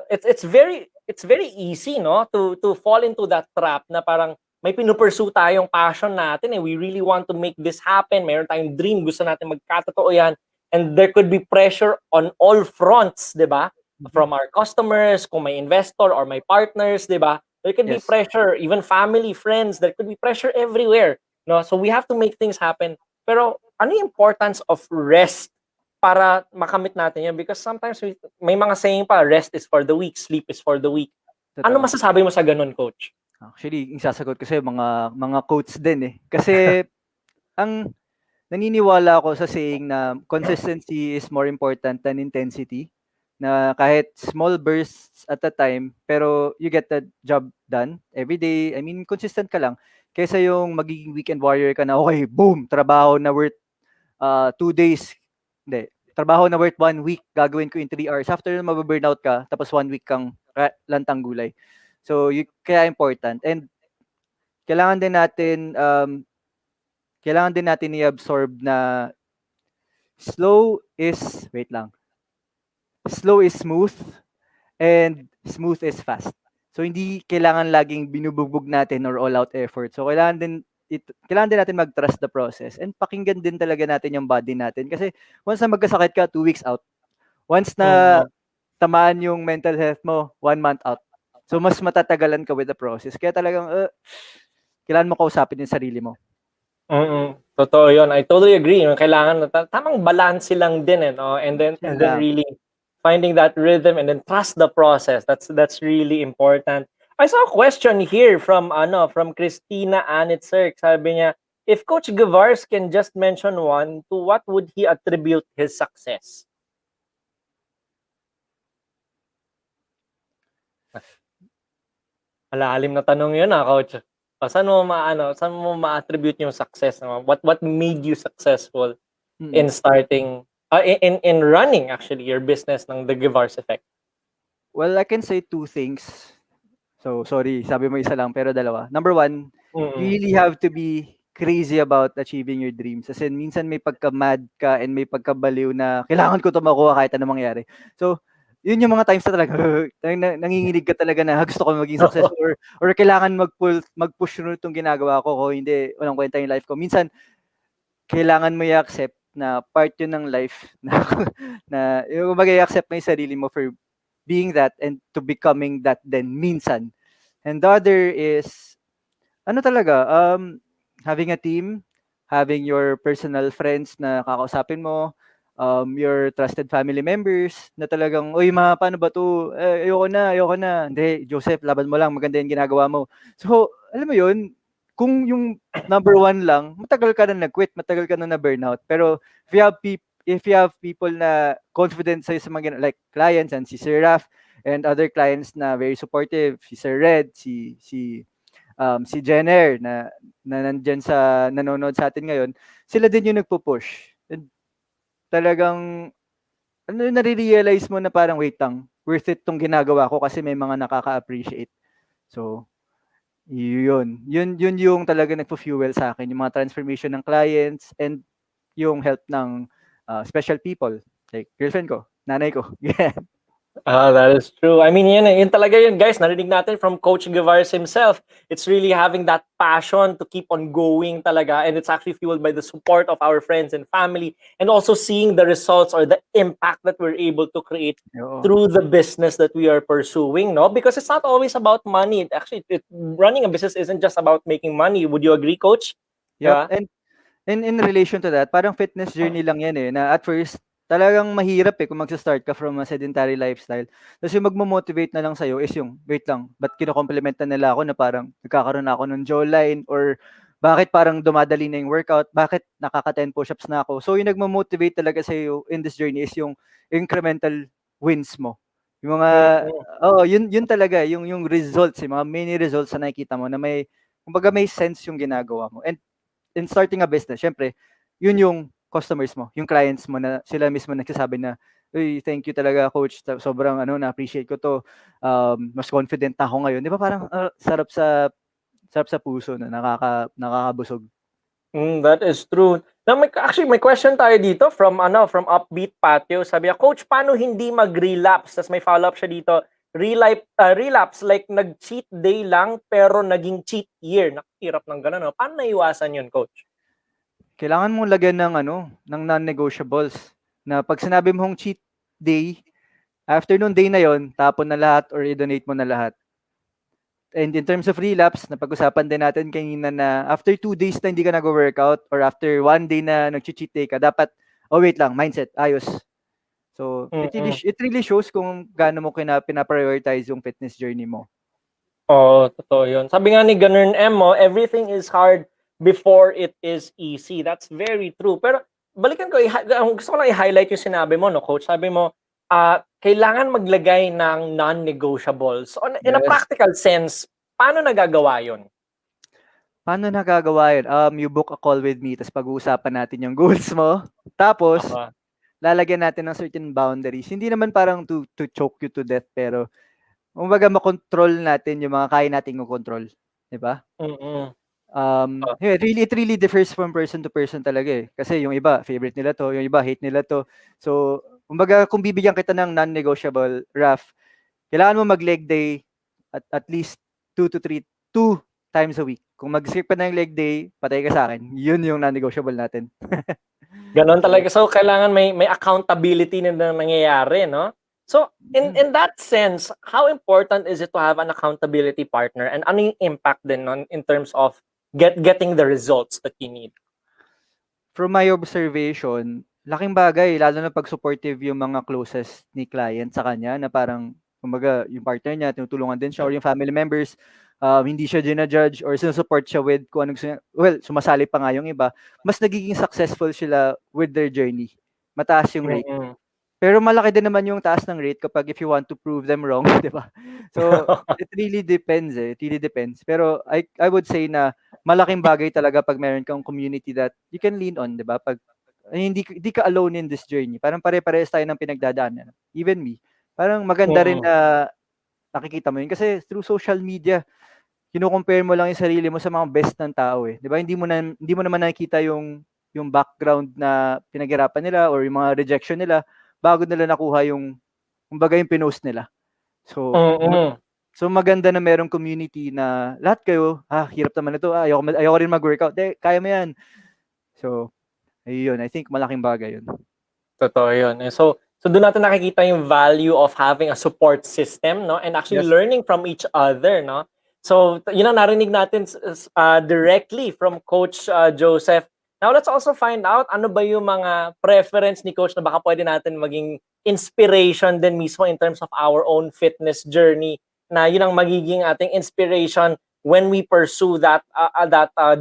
it's very easy, no, to fall into that trap na parang may pinupursue tayong passion natin eh. We really want to make this happen. Mayroon tayong dream, gusto natin magkatotoo yan. And there could be pressure on all fronts, 'di ba? From our customers, kung may investor or may partners, di ba? There could be Yes. pressure, even family, friends, there could be pressure everywhere. No? So we have to make things happen. Pero ano yung importance of rest para makamit natin yan? Because sometimes may mga saying pa, rest is for the weak, sleep is for the weak. Ano Totoo. masasabi mo sa ganun, coach? Actually, yung sasagot ko sa'yo, mga quotes din eh. Kasi, ang naniniwala ako sa saying na consistency is more important than intensity. Na kahit small bursts at a time, pero you get the job done every day. I mean, consistent ka lang. Kaysa yung magiging weekend warrior ka na, okay, boom, trabaho na worth 2 days. Hindi, trabaho na worth 1 week, gagawin ko in 3 hours. After mababurnout ka, tapos 1 week kang lantang gulay. So, kaya important. And kailangan din natin kailangan din natin i-absorb na slow is, wait lang, slow is smooth and smooth is fast. So hindi kailangan laging binubugbog natin or all out effort. So kailangan din natin mag-trust the process and pakinggan din talaga natin yung body natin kasi once na magkasakit ka, 2 weeks out. Once na Mm. tamaan yung mental health mo, 1 month out. So mas matatagalan ka with the process. Kaya talagang kailangan mo kausapin yung sarili mo. Totoo 'yun. I totally agree. Yung kailangan tamang balanse lang din, eh, 'no? Yun And then lang. really finding that rhythm and then trust the process. That's really important. I saw a question here from Christina Anitzerk. Sabi niya, if Coach Gavars can just mention one, to what would he attribute his success? Malalim na tanong 'yun, Coach. Saan mo ma-attribute yung success mo? What made you successful Mm. in starting in running actually your business ng the Givars Effect? Well, I can say 2 things. So, sorry, sabi mo isa lang pero dalawa. Number 1, you Mm. really have to be crazy about achieving your dreams. Kasi minsan may pagka-mad ka and may pagkabaliw na kailangan ko 'to makuha kahit anong mangyari. So, yun yung mga times na talaga nanginginig ka talaga na gusto ko maging successful or kailangan mag-push through itong ginagawa ko. Kung hindi, walang kwenta yung life ko. Minsan, kailangan mo i-accept na part yun ng life na yung mag-i-accept mo yung sarili mo for being that and to becoming that then minsan. And the other is ano talaga, having a team, having your personal friends na kakausapin mo, your trusted family members na talagang, "Uy, paano ba 'to? Ayoko na." "Hindi, Joseph, laban mo lang, maganda 'yung ginagawa mo." So, alam mo 'yun, kung yung number 1 lang, matagal ka na nag-quit, matagal ka na na-burnout. Pero if you have people na confident sa'yo sa mga like clients and si Sir Raf and other clients na very supportive, si Sir Red, si Jenner na nandiyan sa nanonood sa atin ngayon, sila din yung nagpo-push. And talagang nare-realize mo na parang wait lang, worth it 'tong ginagawa ko kasi may mga nakaka-appreciate. So, yun yung talaga nagfu-fuel sa akin, yung mga transformation ng clients and yung help ng special people like girlfriend ko, nanay ko. Yeah. That is true. I mean, yun talaga yun, guys. Narinig natin from Coach Guevars himself. It's really having that passion to keep on going talaga. And it's actually fueled by the support of our friends and family. And also seeing the results or the impact that we're able to create Oo. through the business that we are pursuing, no? Because it's not always about money. Actually, running a business isn't just about making money. Would you agree, Coach? Yep. Yeah. And in relation to that, parang fitness journey lang 'yan, eh, na at first talagang mahirap, eh, kung magsa-start ka from a sedentary lifestyle. Ta's yung magmo-motivate na lang sa'yo is yung, "Wait lang, ba't kino-compliment na nila ako na parang nagkakaroon na ako ng jawline or bakit parang dumadali na yung workout, bakit nakaka-10 push-ups na ako?" So yung nagmo-motivate talaga sa'yo in this journey is yung incremental wins mo. Yung mga Mm-mm. oo, yun talaga yung results, yung mga mini results na nakikita mo na kumbaga may sense yung ginagawa mo. And in starting a business, syempre, yun yung customers mo, yung clients mo na sila mismo nagsasabi na, "Uy, thank you talaga coach, sobrang na-appreciate ko 'to. Mas confident na ako ngayon." 'Di ba parang sarap sa puso na nakakabusog. That is true. Now, may question tayo dito from Upbeat Patio. Sabi niya, Coach, paano hindi mag-relapse? Tas may follow-up siya dito. Relapse, like nag-cheat day lang pero naging cheat year. Nakahirap ng gano'n, no? Paano naiwasan yun, Coach? Kailangan mong lagyan ng non-negotiables na 'pag sinabi mong cheat day, after nung day na yon, tapon na lahat or i-donate mo na lahat. And in terms of relapse, napag-usapan din natin kanina na after 2 days na hindi ka nagwo-workout or after 1 day na nagche-cheat day ka, dapat, "Oh, wait lang, mindset, ayos." So, Mm. it really shows kung gaano mo pina-prioritize yung fitness journey mo. Oo, totoo yun. Sabi nga ni Ganern M, everything is hard before it is easy. That's very true. Pero balikan ko, gusto ko lang i-highlight yung sinabi mo, no, Coach. Sabi mo, kailangan maglagay ng non-negotiables. In a Yes. practical sense, paano nagagawa yun? Paano nagagawa yun? You book a call with me, tapos pag-uusapan natin yung goals mo. Tapos, Oo. lalagyan natin ng certain boundaries. Hindi naman parang to choke you to death, pero kumbaga makontrol natin yung mga kaya nating makontrol. Di ba? Mm. It really differs from person to person talaga eh. Kasi yung iba, favorite nila to, yung iba, hate nila to. So, kumbaga, kung bibigyan kita ng non-negotiable, Raf, kailangan mo mag-leg day at least 2 times a week. Kung mag-skip ka ng leg day, patay ka sa akin. Yun yung non-negotiable natin. Ganon talaga. So, kailangan may accountability na nangyayari, no? So, in that sense, how important is it to have an accountability partner? And ano yung impact din nun in terms of getting the results that you need? From my observation, laking bagay, lalo na pag supportive yung mga closest ni client sa kanya na parang, kumbaga, yung partner niya, tinutulungan din siya or yung family members, hindi siya ginajudge or sinusupport siya with kung anong, sumasali pa nga yung iba, mas nagiging successful sila with their journey. Mataas yung rate. Mm-mm. Pero malaki din naman yung taas ng rate kapag if you want to prove them wrong, di ba? So, it really depends eh. It really depends. Pero I would say na malaking bagay talaga pag meron kang community that you can lean on, di ba? Pag hindi ka alone in this journey. Parang pare-parehas tayo ng pinagdadaanan. Even me. Parang maganda rin na nakikita mo yun. Kasi through social media, kino-compare mo lang yung sarili mo sa mga best ng tao eh. Di ba? Hindi mo naman nakikita yung background na pinaghirapan nila or yung mga rejection nila bago nila nakuha yung kumbaga yung pinost nila. So, so maganda na merong community na lahat kayo, hirap naman ito, ayoko rin mag-workout. Kaya mo yan. So, ayun, I think malaking bagay yun. Totoo yun. So doon natin nakikita yung value of having a support system, no? And actually learning from each other, no? So, yun ang narinig natin directly from Coach Joseph. Now, let's also find out ano ba yung mga preference ni Coach na baka pwede natin maging inspiration din mismo in terms of our own fitness journey na yun ang magiging ating inspiration when we pursue that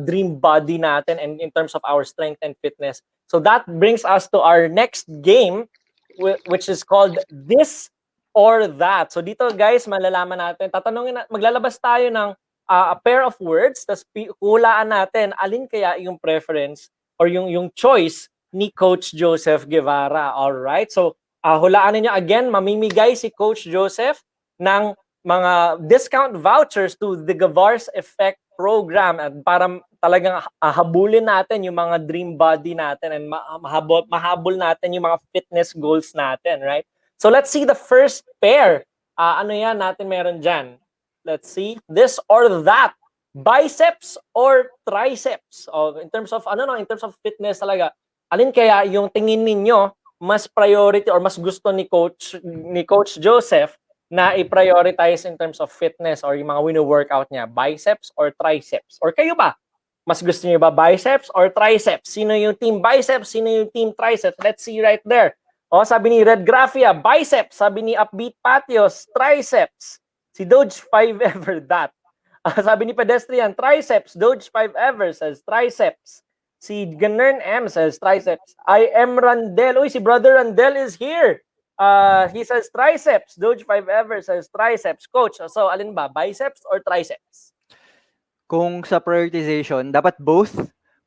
dream body natin and in terms of our strength and fitness. So that brings us to our next game, which is called This or That. So dito guys, malalaman natin, maglalabas tayo ng a pair of words, tapos hulaan natin alin kaya yung preference or yung choice ni Coach Joseph Guevara. All right? So hulaan niyo again, mamimigay si Coach Joseph ng mga discount vouchers to the Guevara's Effect program at para talagang habulin natin yung mga dream body natin and mahabol natin yung mga fitness goals natin, right? So let's see the first pair. Ano yan natin meron dyan? Let's see. This or that. Biceps or triceps? In terms of in terms of fitness talaga. Alin kaya yung tingin ninyo mas priority or mas gusto ni Coach Joseph na i-prioritize in terms of fitness or yung mga wino-workout niya? Biceps or triceps? Or kayo ba? Mas gusto niyo ba biceps or triceps? Sino yung team biceps? Sino yung team triceps? Let's see right there. Sabi ni Red Graphia, biceps. Sabi ni Upbeat Patios, triceps. Si Doge 5 ever that. Sabi ni Pedestrian, triceps. Doge 5 ever says triceps. Si Ganern M says triceps. I am Randel. Uy, si Brother Randel is here. He says triceps. Doge 5 ever says triceps. Coach, so alin ba? Biceps or triceps? Kung sa prioritization, dapat both.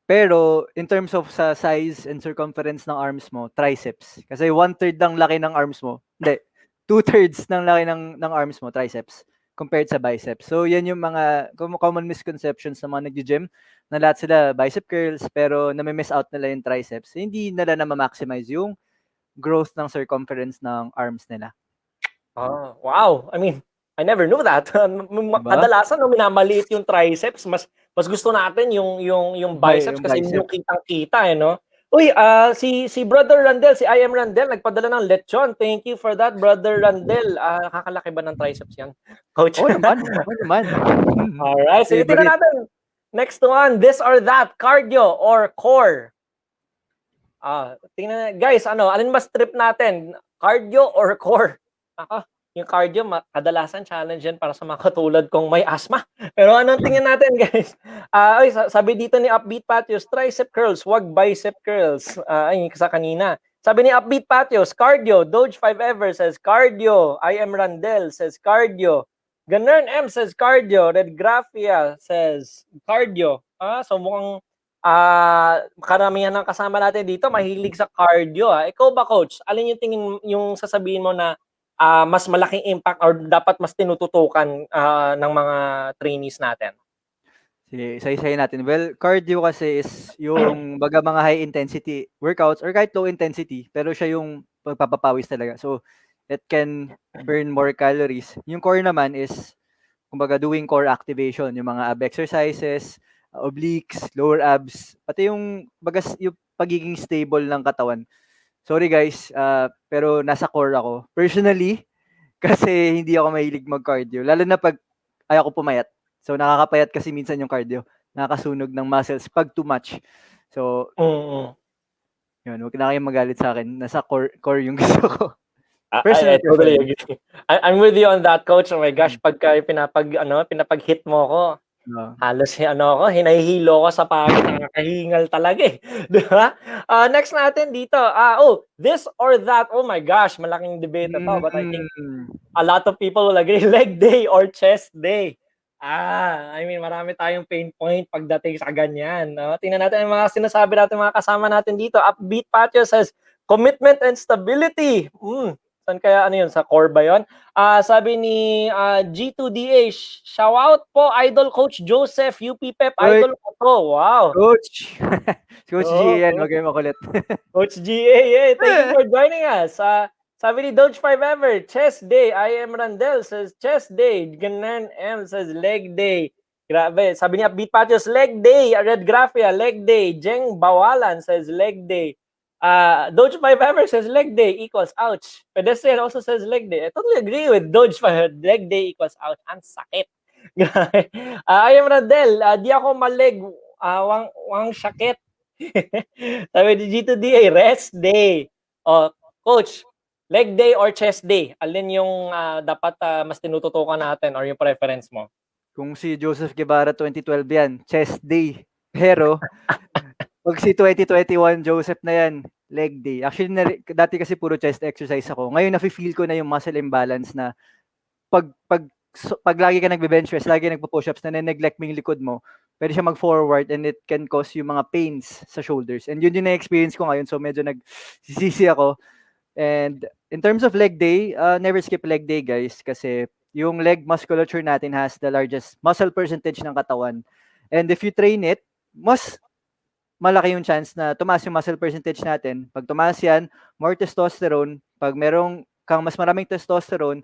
Pero in terms of sa size and circumference ng arms mo, triceps. Kasi 1/3 ng laki ng arms mo. Hindi. 2/3 ng laki ng arms mo, triceps. Compared sa biceps. So yan yung mga common misconceptions ng mga nag-gym na lahat sila bicep curls pero nami-miss out nila yung triceps. Hindi nila na ma-maximize yung growth ng circumference ng arms nila. Wow. I mean, I never knew that. Kadalasan nung minamaliit yung triceps, mas gusto natin yung biceps kasi yung kitang-kita no. Uy, si Brother Randel, si I am Randel, nagpadala ng lechon. Thank you for that, Brother Randel. Nakakalaki ba ng triceps yan, Coach? Oo naman. Alright, sige, tingnan natin. Next one, this or that, cardio or core? Tingnan guys, alin mas trip natin? Cardio or core? Yung cardio, kadalasan challenge yan para sa mga katulad kong may asthma. Pero anong tingin natin, guys? Sabi dito ni Upbeat Patios, tricep curls, wag bicep curls. Ay, sa kanina. Sabi ni Upbeat Patios, cardio. Doge 5 ever says cardio. I am Randel says cardio. Ganern M says cardio. Red Graphia says cardio. So mukhang karamihan ng kasama natin dito mahilig sa cardio. Ikaw ba, Coach? Alin yung tingin yung sasabihin mo na mas malaking impact or dapat mas tinututukan ng mga trainees natin? Sige, isa-isahin natin. Well, cardio kasi is yung baga mga high intensity workouts or kahit low intensity, pero siya yung pagpapapawis talaga. So, it can burn more calories. Yung core naman is kumbaga doing core activation, yung mga ab exercises, obliques, lower abs, pati yung baga yung pagiging stable ng katawan. Sorry guys, pero nasa core ako. Personally, kasi hindi ako mahilig mag-cardio, lalo na pag ayaw ko pumayat. So, nakakapayat kasi minsan yung cardio. Nakakasunog ng muscles pag too much. So, Mm. yun. Huwag na kayong magalit sa akin. Nasa core yung gusto ko. I Personal totally preference. agree. I'm with you on that, coach. Oh my gosh, pagka pinapag-hit mo ko, Oo. halos hinahihilo ko sa pagod, nakakahingal talaga eh. 'Di ba? Next natin dito, this or that. Oh my gosh, malaking debate ito, but I think a lot of people will agree, leg day or chest day. I mean, marami tayong pain point pagdating sa ganyan. No? Tingnan natin ang mga sinasabi natin mga kasama natin dito. Upbeat Patio says, commitment and stability. Saan kaya, ano yun, sa core ba yun? Sabi ni G2DA, shout out po, Idol Coach Joseph, UP Pep, Uy, Idol ko to. Wow. Coach! Coach G, Oo, yan. coach. Huwag kayong makulit. Coach GA, thank you for joining us. Sabi ni Doge 5 Ever, chest day. I am Randel says chest day. Ganan M says leg day. Grabe. Sabi niya Beat Patios, leg day. Red Graphia, leg day. Jeng Bawalan says leg day. Doge 5 Ever says leg day equals ouch. Pedestrian also says leg day. I totally agree with Doge 5. Leg day equals ouch. Ang sakit. I am Randel. Di ako maleg. Wang sakit. Sabi ni G2DA, rest day. Coach, leg day or chest day? Alin yung dapat mas tinututukan natin or yung preference mo? Kung si Joseph Guevara 2012 yan, chest day. Pero, pag si 2021 Joseph na yan, leg day. Actually, dati kasi puro chest exercise ako. Ngayon, nafe-feel ko na yung muscle imbalance na pag lagi ka nagbe-bench press, lagi nagpo-push-ups, na neglect mo yung likod mo, pwede siya mag-forward and it can cause yung mga pains sa shoulders. And yun yung na-experience ko ngayon. So, medyo nagsisisi ako. And in terms of leg day, never skip leg day, guys. Kasi yung leg musculature natin has the largest muscle percentage ng katawan. And if you train it, mas malaki yung chance na tumaas yung muscle percentage natin. Pag tumaas yan, more testosterone. Pag merong kang mas maraming testosterone,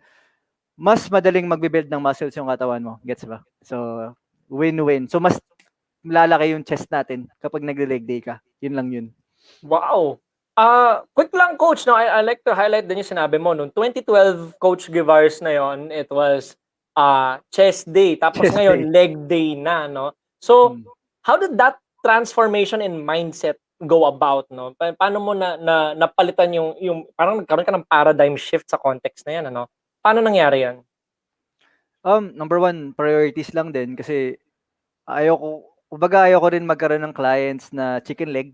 mas madaling magbe-build ng muscles yung katawan mo. Gets ba? So, win-win. So, mas lalaki yung chest natin kapag nagle-leg day ka. Yun lang yun. Wow. Quick lang, Coach. No? I like to highlight din yung sinabi mo. Noong 2012, Coach Guevars na yon, it was chest day. Tapos Chest ngayon, day. leg day na. No? So, how did that transformation in mindset go about? No? Paano mo napalitan yung parang nagkaroon ka ng paradigm shift sa context na yan? Ano? Paano nangyari yan? Number one, priorities lang din kasi kumbaga ayoko rin magkaroon ng clients na chicken leg.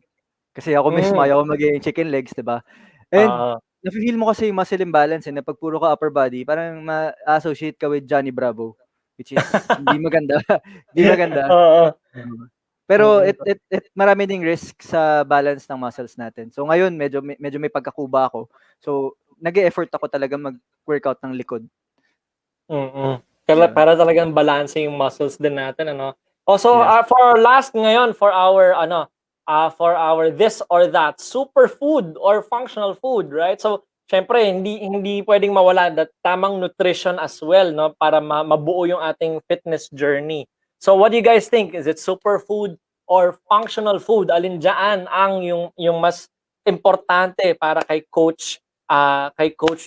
Kasi ako mismo ayoko maging chicken legs, 'di ba? And nafe-feel mo kasi yung muscle imbalance na pag puro ka upper body, parang ma-associate ka with Johnny Bravo, which is hindi maganda. Hindi maganda. Pero it marami ding risk sa balance ng muscles natin. So ngayon medyo may pagkakuba ako. So nag-e-effort ako talaga mag-workout ng likod. Para talagang balance yung muscles din natin, ano. Also, for our last ngayon, for our this or that, superfood or functional food, right? So, syempre, hindi pwedeng mawala that tamang nutrition as well, no, para mabuo yung ating fitness journey. So, what do you guys think? Is it superfood or functional food? Alin diyan ang yung mas importante para kay Coach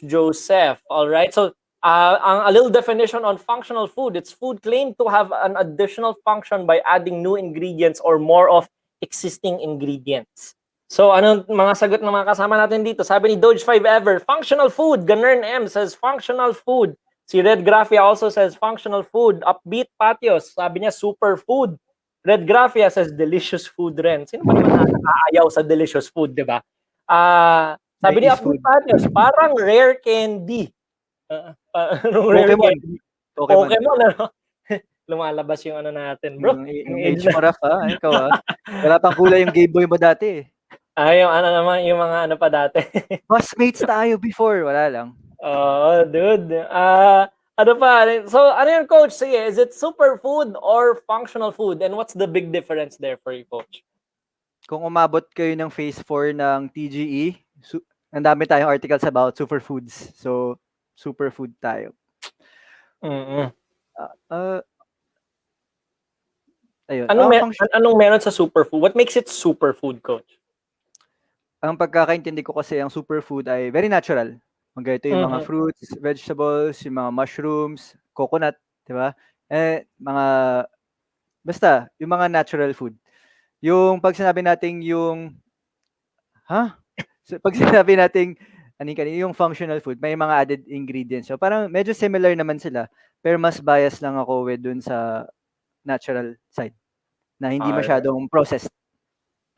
Joseph? All right? So, a little definition on functional food. It's food claimed to have an additional function by adding new ingredients or more of existing ingredients. So, ano mga sagot ng mga kasama natin dito? Sabi ni Doge 5 Ever, functional food. Ganern M says functional food. Si Red Graphia also says functional food. Upbeat Patios, sabi niya superfood. Red Graphia says delicious food rin. Sino ba naman nakaayaw sa delicious food, di ba? Sabi ni Upbeat Patios, parang rare candy. Pokemon, ano? Lumalabas yung ano natin, bro. Yung age mo, Raf, ha? Ikaw, ha? Wala pang kulay yung Game Boy mo dati, eh. Yung ano naman, yung mga ano pa dati. Classmates tayo before, wala lang. Oh, dude. Ano pa? So, ano yun, coach? Sige, is it superfood or functional food? And what's the big difference there for you, coach? Kung umabot kayo ng phase 4 ng TGE, ang dami tayong articles about superfoods. So, superfood tayo. Mm-mm. Ah, ah, ayun. Anong meron sa superfood? What makes it superfood, coach? Ang pagkakaintindi ko kasi ang superfood ay very natural. Ito yung mga Mhm. fruits, vegetables, yung mga mushrooms, coconut, di ba? Mga, basta, yung mga natural food. Yung pag sinabi nating yung, So, pag sinabi nating, yung functional food, may mga added ingredients. So, parang medyo similar naman sila, pero mas bias lang ako with dun sa natural side, na hindi Alright. masyadong processed.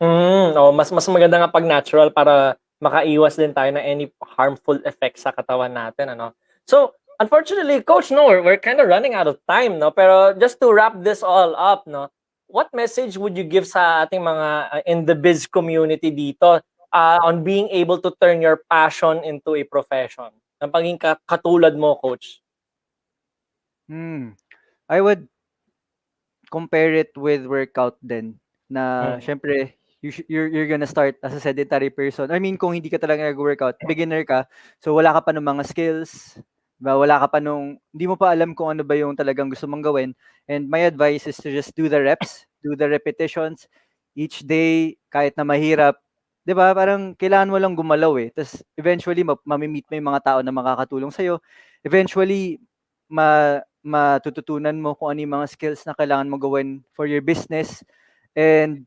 Mas maganda nga pag natural para makaiwas din tayo na any harmful effects sa katawan natin, ano. So, unfortunately, coach, no, we're kind of running out of time, no. Pero just to wrap this all up, no, what message would you give sa ating mga in the biz community dito on being able to turn your passion into a profession? Ng pagiging katulad mo, coach. I would compare it with workout din, na Mm. syempre you're gonna start as a sedentary person. I mean, kung hindi ka talaga nag-workout, beginner ka, so wala ka pa ng mga skills, diba? Wala ka pa hindi mo pa alam kung ano ba yung talagang gusto mong gawin. And my advice is to just do the reps, do the repetitions each day, kahit na mahirap. 'Di ba? Parang kailangan mo lang gumalaw eh. Tapos eventually mamimit mo yung mga tao na makakatulong sa'yo. Eventually matututunan mo kung ano yung mga skills na kailangan mo gawin for your business. And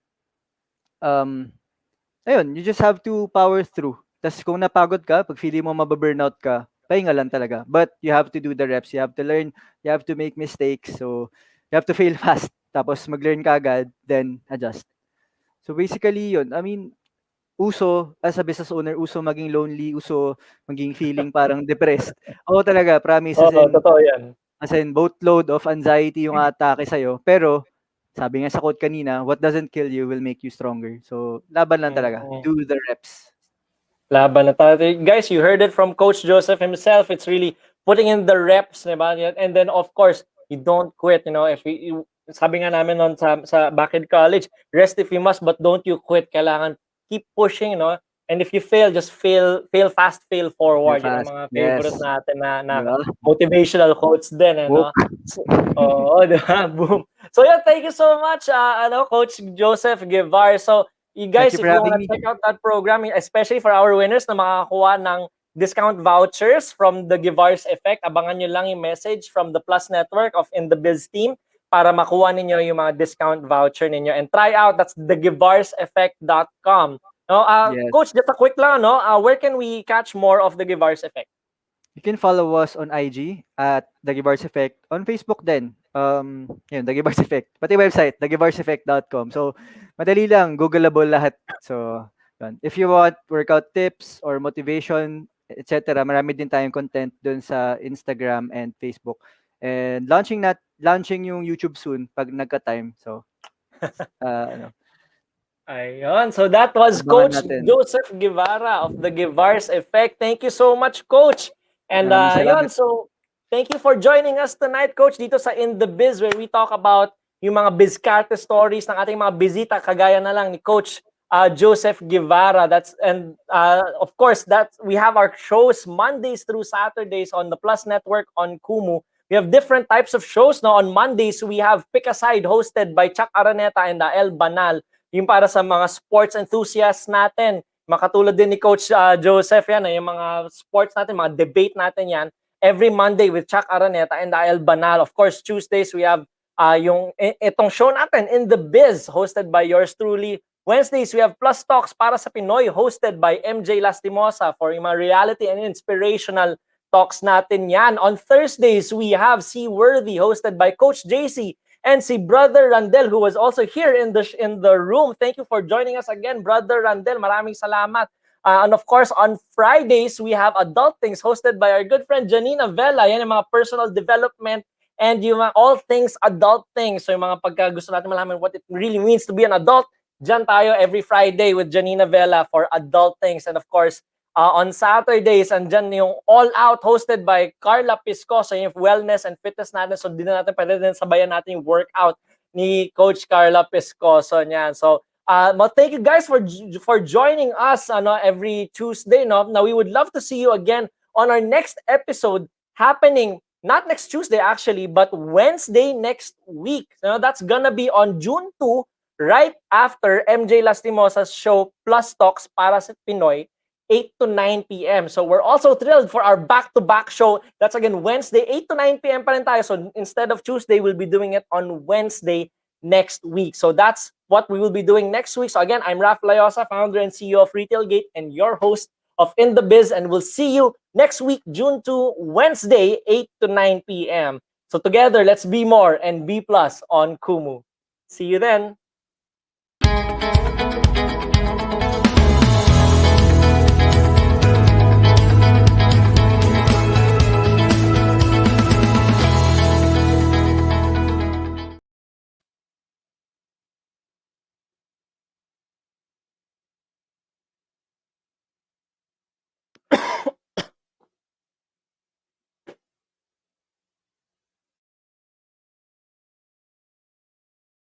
ayun, you just have to power through. Tapos kung napagod ka, pag feeling mo mababurnout ka, pahinga lang talaga. But you have to do the reps. You have to learn. You have to make mistakes. So, you have to fail fast. Tapos mag-learn ka agad, then adjust. So basically yun. I mean, uso, as a business owner, uso maging lonely, uso maging feeling parang depressed. Oo talaga, promise. Oo, totoo yan. As in, boatload of anxiety yung atake sa'yo. Pero, sabi nga sa quote kanina, what doesn't kill you will make you stronger. So, laban lang talaga. Mm. Do the reps. Laban na tayo. Guys, you heard it from Coach Joseph himself. It's really putting in the reps, diba? And then, of course, you don't quit. You know, if sabi nga namin noon sa back in college, rest if you must, but don't you quit. Kailangan keep pushing, you know? And if you fail, just fail fast, fail You're forward. Yun ang fast. mga Yes. favorite natin na Diba? motivational quotes din, ano? Book. Oo, diba? Boom. So, yeah, thank you so much, Coach Joseph Guevara. So, you guys, Thank you if for you having want to me. check out that program, especially for our winners na makakakuha ng discount vouchers from the Givars Effect, abangan nyo lang yung message from the Plus Network of In the Biz team para makuha ninyo yung mga discount voucher ninyo. And try out, that's thegivarseffect.com. No, Yes. Coach, just a quick lang, no? Where can we catch more of the Givars Effect? You can follow us on IG at The Givars Effect. On Facebook din. Yun, The Givars Effect. Pati website, thegivarseffect.com. So, madali lang. Googleable lahat. So, yun. If you want workout tips or motivation, etc., marami din tayong content dun sa Instagram and Facebook. And launching yung YouTube soon pag nagka-time. So, ano, Ayun. So that was abangan Coach natin. Joseph Guevara of the Givars Effect. Thank you so much, Coach. And Maraming salamat. so thank you for joining us tonight, Coach, dito sa In the Biz where we talk about yung mga bizkarte stories ng ating mga bisita kagaya na lang ni Coach Joseph Guevara. Of course that we have our shows Mondays through Saturdays on the Plus Network on Kumu. We have different types of shows now. On Mondays, we have Pick a Side hosted by Chuck Araneta and El Banal. Yung para sa mga sports enthusiasts natin. Makatulad din ni Coach Joseph yan, yung mga sports natin, mga debate natin yan. Every Monday with Chuck Araneta and El Banal. Of course, Tuesdays we have itong show natin, In the Biz, hosted by yours truly. Wednesdays, we have Plus Talks para sa Pinoy, hosted by MJ Lastimosa for yung mga reality and inspirational talks natin yan. On Thursdays, we have Seaworthy, hosted by Coach JC and si Brother Randel, who was also here in the room. Thank you for joining us again, Brother Randel. Maraming salamat. And of course, on Fridays, we have Adult Things hosted by our good friend Janina Vela. Yan yung mga personal development and yung mga all things adult things. So yung mga pagka gusto natin malaman what it really means to be an adult, dyan tayo every Friday with Janina Vela for Adult Things. And of course, On Saturdays, andyan yung All Out hosted by Carla Piscosa, yung wellness and fitness natin. So, di na natin pwede din sabayan natin yung workout ni Coach Carla Piscosa niyan. So, thank you guys for joining us every Tuesday. No? Now, we would love to see you again on our next episode happening not next Tuesday actually, but Wednesday next week. That's gonna be on June 2, right after MJ Lastimosa's show Plus Talks para sa Pinoy, 8 to 9 p.m. So we're also thrilled for our back-to-back show. That's again Wednesday, 8 to 9 p.m. pa rin tayo. So instead of Tuesday, we'll be doing it on Wednesday next week. So that's what we will be doing next week. So again, I'm Ralph Layosa, founder and CEO of Retailgate and your host of In the Biz, and we'll see you next week, June 2, Wednesday, 8 to 9 p.m. So together, let's be more and be plus on Kumu. See you then.